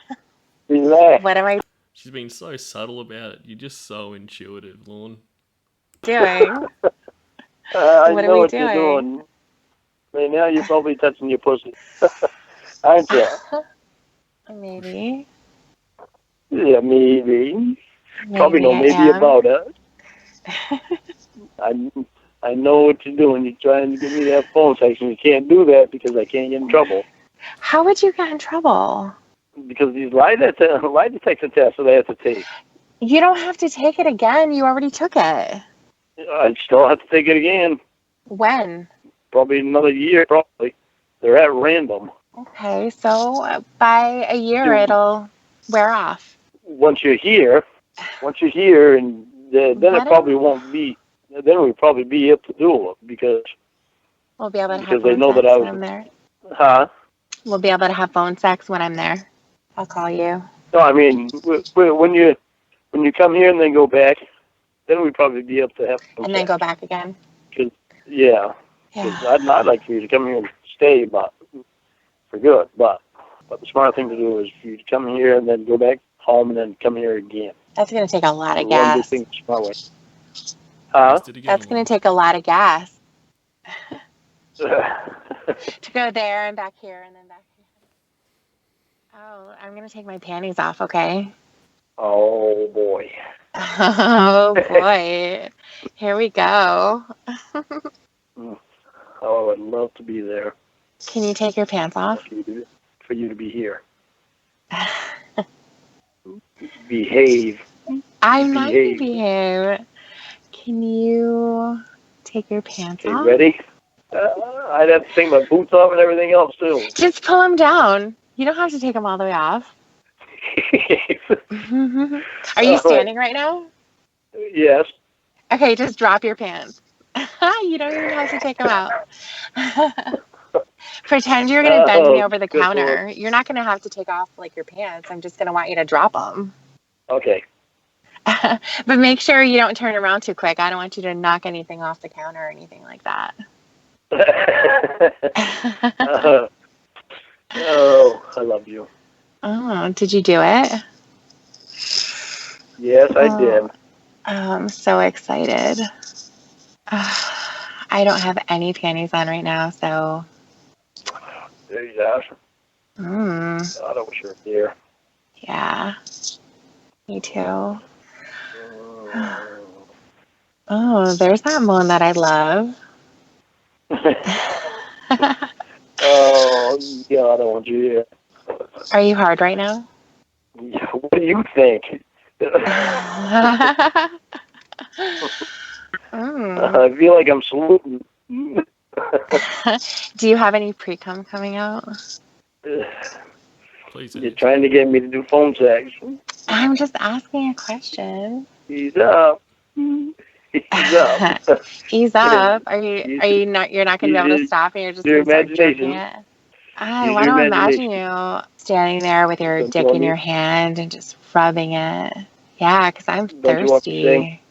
Relax. What am I She's been so subtle about it. You're just so intuitive, Lorne. doing? I What are know we what you're doing. Right now you're probably touching your pussy. Aren't you? Maybe. Yeah, maybe. Probably no I maybe am. about it. I know what you're doing. You're trying to give me that phone sex, and you can't do that because I can't get in trouble. How would you get in trouble? Because these lie detector tests that I have to take. You don't have to take it again. You already took it. I still have to take it again. When? Probably another year, probably. They're at random. Okay, so by a year it'll wear off. Once you're here, and then it probably won't be. Then we'll probably be able to do it because we'll be able to have they phone know sex that I when was. I'm there. Huh? We'll be able to have phone sex when I'm there. I'll call you. No, I mean when you come here and then go back, then we'd probably be able to have some And then go sex. back again. Yeah. Yeah. I'd like for you to come here and stay, but for good. But the smart thing to do is for you to come here and then go back home and then come here again. That's going to take a lot We of want to do gas. things the smart way. Huh? Missed it again, That's going Lorne. to take a lot of gas to go there and back here and then back here. Oh, I'm going to take my panties off, okay? Oh boy. Oh, boy. Here we go. Oh, I would love to be there Can you take your pants off? for you to be here. Behave. I'm not going to Behave. behave. Can you take your pants Okay, off? ready? I'd have to take my boots off and everything else too. Just pull them down. You don't have to take them all the way off. Are you standing right now? Yes. Okay, just drop your pants. You don't even have to take them out. Pretend you're going to bend me over the good counter. Lord. You're not going to have to take off like your pants. I'm just going to want you to drop them. Okay. But make sure you don't turn around too quick. I don't want you to knock anything off the counter or anything like that. Oh, I love you. Oh, did you do it? Yes, I did. Oh, I'm so excited. I don't have any panties on right now, so. There you go. Mm, God, I wish you were here. yeah, me too. Oh, there's that moan that I love. Oh, God, I want you here. Are you hard right now? Yeah, what do you think? I feel like I'm saluting. Do you have any pre-cum coming out? Please You're answer. trying to get me to do phone sex. I'm just asking a question. He's up. He's up. Ease up. Are you not? You're not going to be able to stop, and you're just Your going to start jerking imagination. it. I Use want your to imagine imagination. you standing there with your Don't you dick want in me- your hand and just rubbing it. Yeah, because I'm Don't you want to sing? thirsty.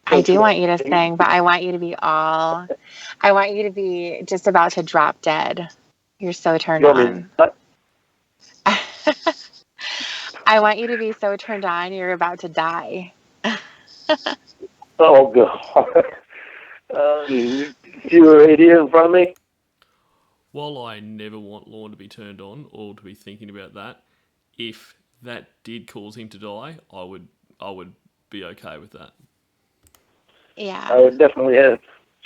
I do want you to sing, but I want you to be I want you to be just about to drop dead. You're so turned You want me on. to- I want you to be so turned on, you're about to die. Oh, God. See her right here in front of me? While I never want Lorne to be turned on or to be thinking about that, if that did cause him to die, I would be okay with that. I Yeah, would definitely have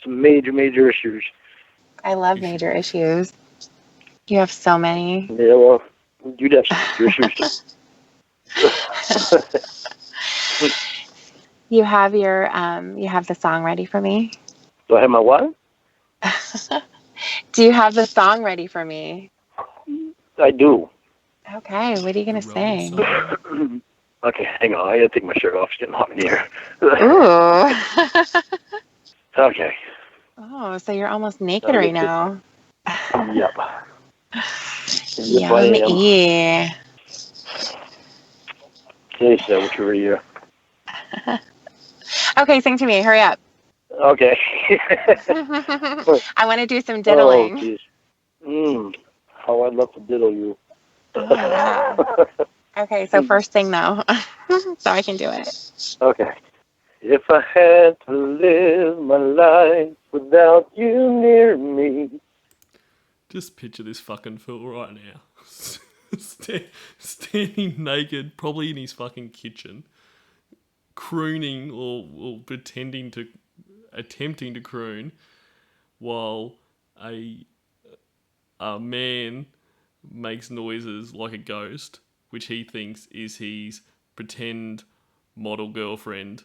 some major issues. I love major issues. You have so many. Yeah, well, you'd have some major issues. You have the song ready for me? Do I have my what? Do you have the song ready for me? I do. Okay, what are you going to Rolling sing? song. Okay, hang on. I gotta take my shirt off. It's getting hot in here. Ooh. Okay. Oh, so you're almost naked right now. Yep. Yes, I am. Yummy. Okay, so which over here? Okay, sing to me. Hurry up. Okay. I want to do some Oh, diddling. jeez. How I'd love to diddle you. Oh, yeah. Okay, so first thing though, so I can do it. Okay. If I had to live my life without you near me. Just picture this fucking fool right now. Standing naked, probably in his fucking kitchen, crooning or attempting to croon, while a man makes noises like a ghost, which he thinks is his pretend model girlfriend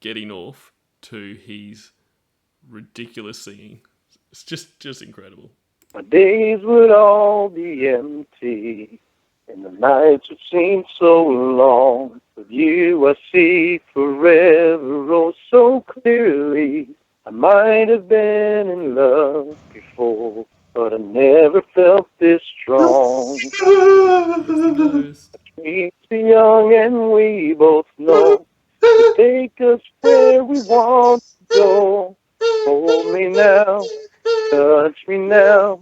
getting off to his ridiculous singing. It's just incredible. My days would all be empty, and the nights would seem so long. With you I see forever oh so clearly. I might have been in love before, but I never felt this strong. It's the ghost. We're too young and we both know it's take us where we want to go. Hold me now, touch me now.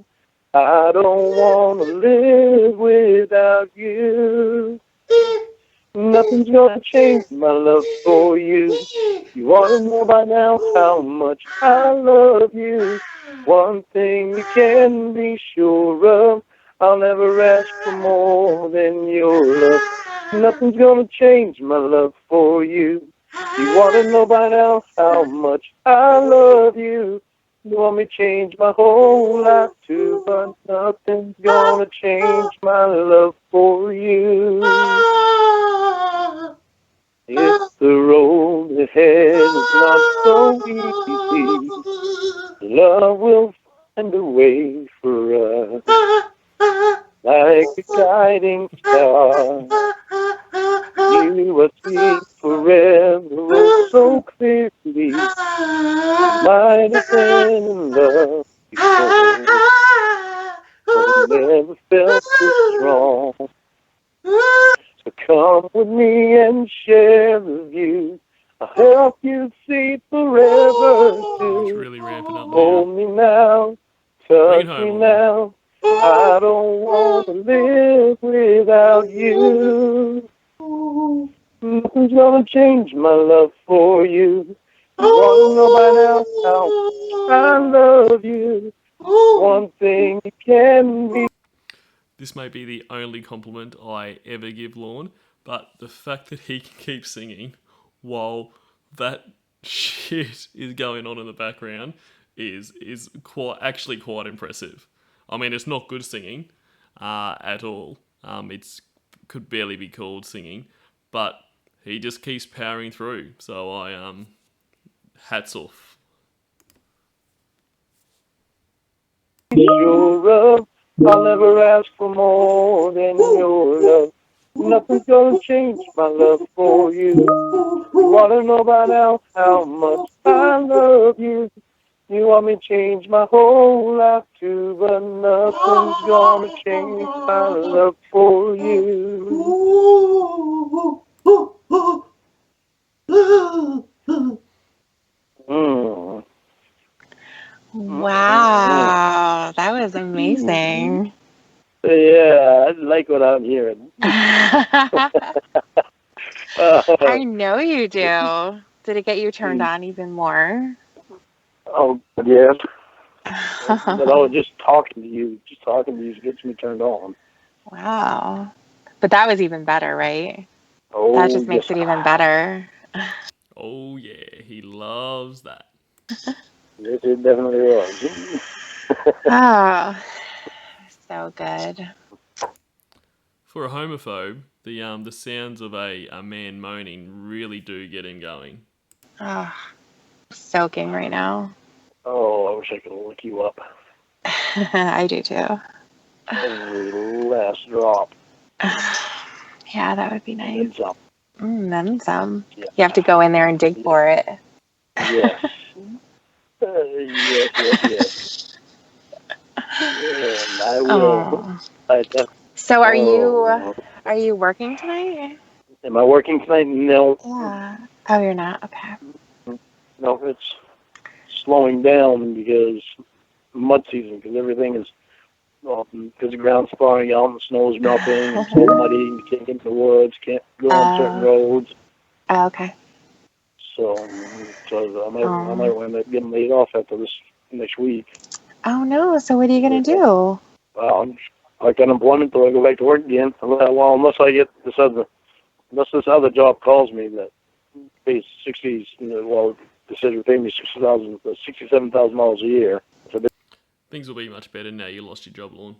I don't want to live without you. Nothing's gonna change my love for you. You ought to know by now how much I love you. One thing you can be sure of, I'll never ask for more than your love. Nothing's gonna change my love for you. You ought to know by now how much I love you. You want me to change my whole life too, but nothing's gonna change my love for you. If the road ahead is not so easy, love will find a way for us, like a guiding star. You are seen forever, oh so clearly. Might have been in love before, but never felt so strong. So come with me and share a view. I'll help you see forever It's too. really ramping up now. Hold me now, Bring it touch home, me Lorne. now. I don't want to live without you. Nothing's gonna change my love for you. You want to know by now how I love you. One thing you can be. This may be the only compliment I ever give Lorne, but the fact that he can keep singing while that shit is going on in the background is quite impressive. I mean, it's not good singing at all. It's could barely be called singing, but he just keeps powering through. So I hats off. Your love, I'll never ask for more than your love. Nothing's gonna change my love for you. You wanna know by now how much I love you. You want me to change my whole life too, but nothing's gonna change my love for you. Mm. Wow, that was amazing. Yeah, I like what I'm hearing. I know you do. Did it get you turned on even more? Oh, yes. But I was just talking to you gets me turned on. Wow. But that was even better, right? Oh, That just yes. makes it even better. Oh yeah, he loves that. Yes, it definitely was. Oh, so good. For a homophobe, the sounds of a man moaning really do get him going. Oh, soaking right now. Oh, I wish I could lick you up. I do too. Every last drop. Yeah, that would be And nice. then some. Then some. Yeah. You have to go in there and dig for it. Yes. Yes. And I will. Oh. I, So oh. are you working tonight? Am I working tonight? No. Yeah. Oh, you're not? Okay. No, it's slowing down because mud season, because everything is, because the ground's thawing out and the snow's melting and it's so muddy, you can't get in the woods, can't go on certain roads. Okay. So I might Oh. wind up getting laid off after this next week. Oh no. So what are you gonna do? Well, I like unemployment till I go back to work again. Well, unless I get unless this other job calls me that pays 60, well, they said they pay me $67,000 a year. So Things will be much better now you lost your job, Lorne.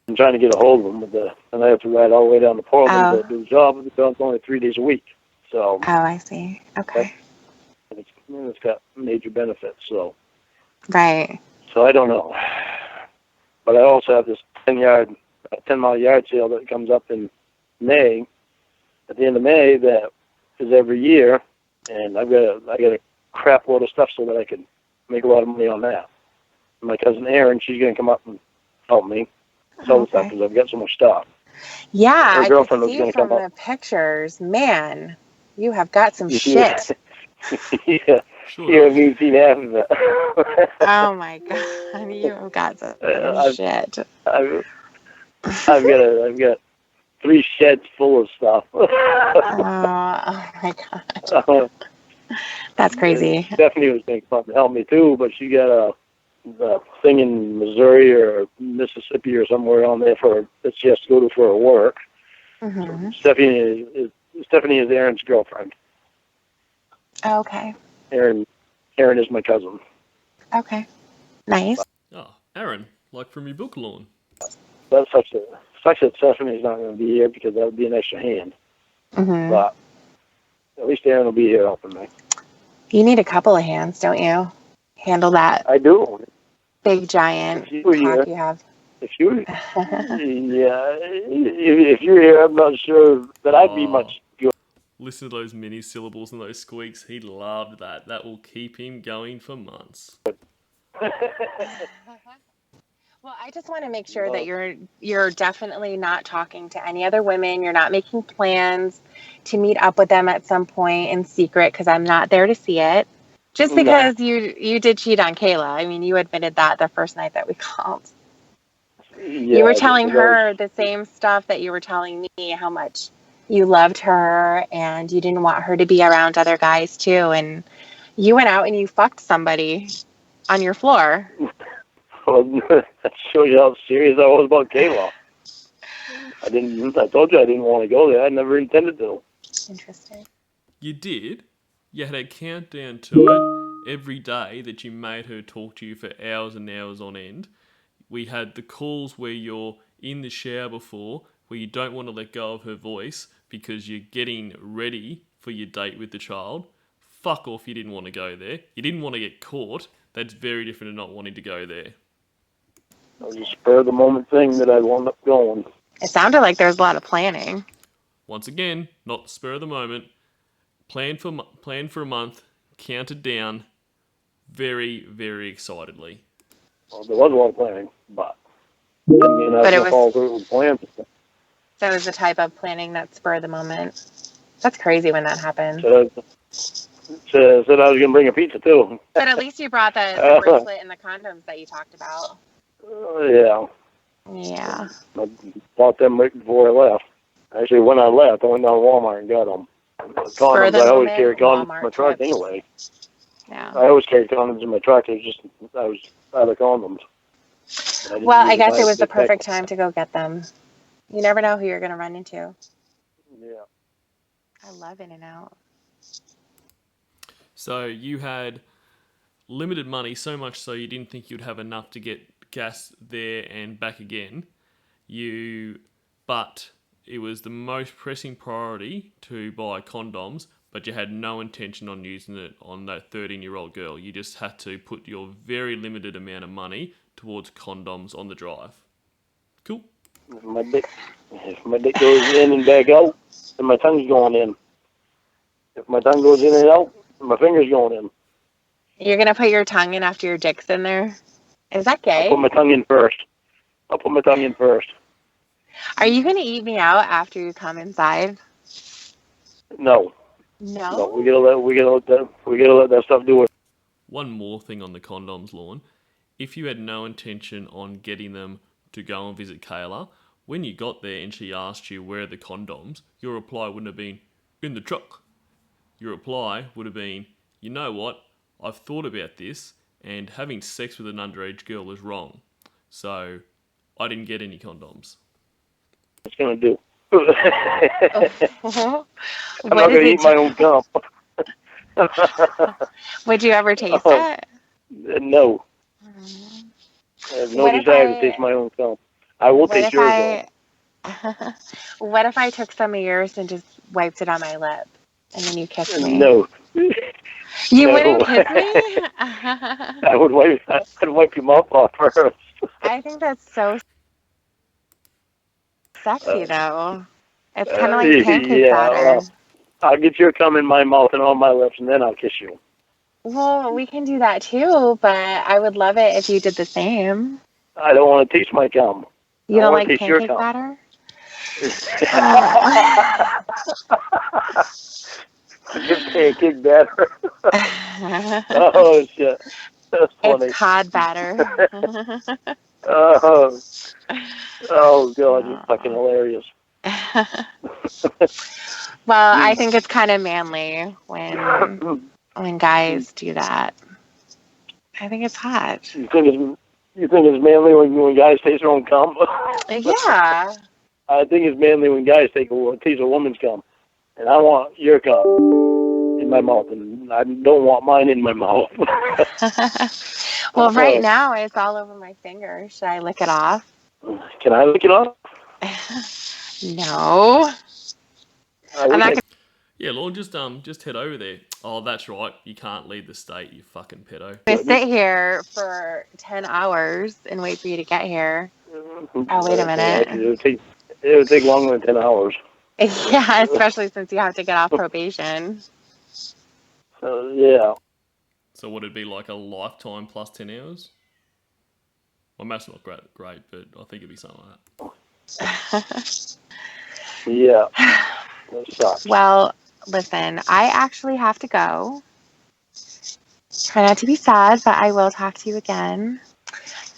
I'm trying to get a hold of them, and I have to ride all the way down to Portland Oh. to do the job. The job's only 3 days a week, so Oh, I see. Okay. it's got major benefits. So Right. I don't know, but I also have this 10-mile yard sale that comes up in May. At the end of May, that is every year, and I got a crap load of stuff so that I can make a lot of money on that. My cousin Erin, she's going to come up and help me sell the stuff because I've got so much stuff. Yeah, Her I girlfriend could was see going to from come up. the pictures. Man, you have got some Yeah. shit. Yeah, Sure you haven't does. even seen half of it. Oh my God, you have got some I've, shit. I've, I've got 3 sheds full of stuff. Oh my God, that's crazy. Stephanie was going to come up and help me too, but she got a thing in Missouri or Mississippi or somewhere on there that she has to go to for her work. Hmm. Stephanie is Aaron's girlfriend. Okay, Aaron is my cousin. okay, nice. Oh, Aaron, like from your book, Lorne. That sucks that Stephanie's not going to be here because that would be an extra hand. Hmm. But at least Aaron will be here helping me. You need a couple of hands, don't you? Handle that I do. big giant If you were cock here, you have. if you, yeah, if you're here, I'm not sure that I'd be Oh, much good. listen to those mini syllables and those squeaks. He loved that. That will keep him going for months. Well, I just want to make sure that No, you're definitely not talking to any other women. You're not making plans to meet up with them at some point in secret because I'm not there to see it. Just no, because you did cheat on Kayla. I mean, you admitted that the first night that we called. You yeah, were I did. telling That was her the same stuff that you were telling me, how much you loved her and you didn't want her to be around other guys too. And you went out and you fucked somebody on your floor. well, that shows you how serious I was about Kayla. I didn't. I told you I didn't want to go there. I never intended to. Interesting. You did. You had a countdown to it every day that you made her talk to you for hours and hours on end. We had the calls where you're in the shower before, where you don't want to let go of her voice because you're getting ready for your date with the child. Fuck off, you didn't want to go there. You didn't want to get caught. That's very different to not wanting to go there. It was a spur of the moment thing that I wound up going. It sounded like there was a lot of planning. Once again, not the spur of the moment. Plan for a month, counted down, very, very excitedly. Well, there was a lot of planning, but didn't mean I was But it going to was follow through with plans. so it was the type of planning that spur of the moment. That's crazy when that happens. Said I was going to bring a pizza too. But at least you brought the bracelet and the condoms that you talked about. Yeah, Yeah. I bought them right before I left. Actually, when I left, I went down to Walmart and got them. Spur of Condoms, the I always moment carry condoms in my Walmart truck trip. anyway. Yeah. I always carry condoms in my truck. I was out of condoms. Well, I guess it was the Big pack. perfect time to go get them. You never know who you're going to run into. Yeah. I love In-N-Out. So you had limited money, so much so you didn't think you'd have enough to get gas there and back again. But it was the most pressing priority to buy condoms, but you had no intention on using it on that 13-year-old girl. You just had to put your very limited amount of money towards condoms on the drive. Cool. If my dick goes in and back out, then my tongue's going in. If my tongue goes in and out, my finger's going in. You're going to put your tongue in after your dick's in there? Is that I'll gay? put my tongue in first. Are you going to eat me out after you come inside? No, no, No? we gotta let that stuff do it. One more thing on the condoms, Lorne. If you had no intention on getting them to go and visit Kayla, when you got there and she asked you where are the condoms, your reply wouldn't have been, in the truck. Your reply would have been, you know what, I've thought about this, and having sex with an underage girl is wrong. So, I didn't get any condoms. It's gonna do. I'm What not does gonna eat it my own cum. Would you ever taste it? No, I have no What if desire to taste I my own cum. I will what taste if yours though. I what if I took some of yours and just wiped it on my lip and then you kissed me? No, You no. wouldn't kiss me? I'd wipe your mouth off first. I think that's so sexy Uh, though. It's kind of like pancake yeah, batter. I'll get your cum in my mouth and on my lips, and then I'll kiss you. Well, we can do that too, but I would love it if you did the same. I don't want to taste my cum. You I don't want like to taste your pancake cum. batter? Oh. Good pancake batter. Oh shit, that's It's funny. cod batter. Oh, oh god, you're fucking hilarious. Well, I think it's kind of manly when guys do that. I think it's hot. You think it's manly when guys taste their own cum? Yeah. I think it's manly when guys taste a woman's cum, and I want your cum in my mouth, and I don't want mine in my mouth. Well, right now it's all over my finger. Should I lick it off? Can I lick it off? No. I'm not Yeah, Lorne, just head over there. Oh, that's right. You can't leave the state, you fucking pedo. going to sit here for 10 hours and wait for you to get here. Oh, wait a minute. It would take longer than 10 hours. Yeah, especially since you have to get off probation. Yeah. So would it be like a lifetime plus 10 hours? My math's not great, but I think it'd be something like that. Yeah. That sucks. Well, listen, I actually have to go. Try not to be sad, but I will talk to you again.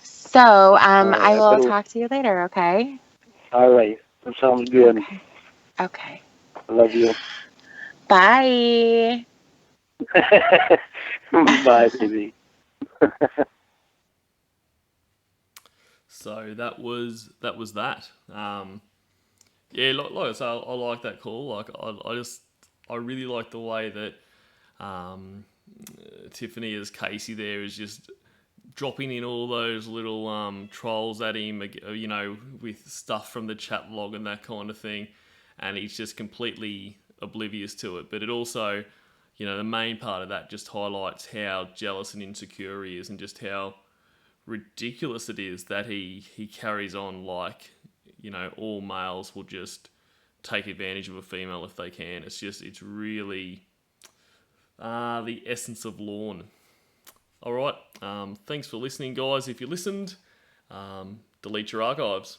So, I will talk to you later, okay? All right. That sounds good. Okay. I love you. Bye. Bye, baby. So that was that. Yeah, like I say, I like that call. Like I really like the way that Tiffany as Casey there is just dropping in all those little trolls at him, with stuff from the chat log and that kind of thing, and he's just completely oblivious to it. But it also, the main part of that just highlights how jealous and insecure he is, and just how ridiculous it is that he carries on like, all males will just take advantage of a female if they can. It's really the essence of Lorne. All right. Thanks for listening, guys. If you listened, delete your archives.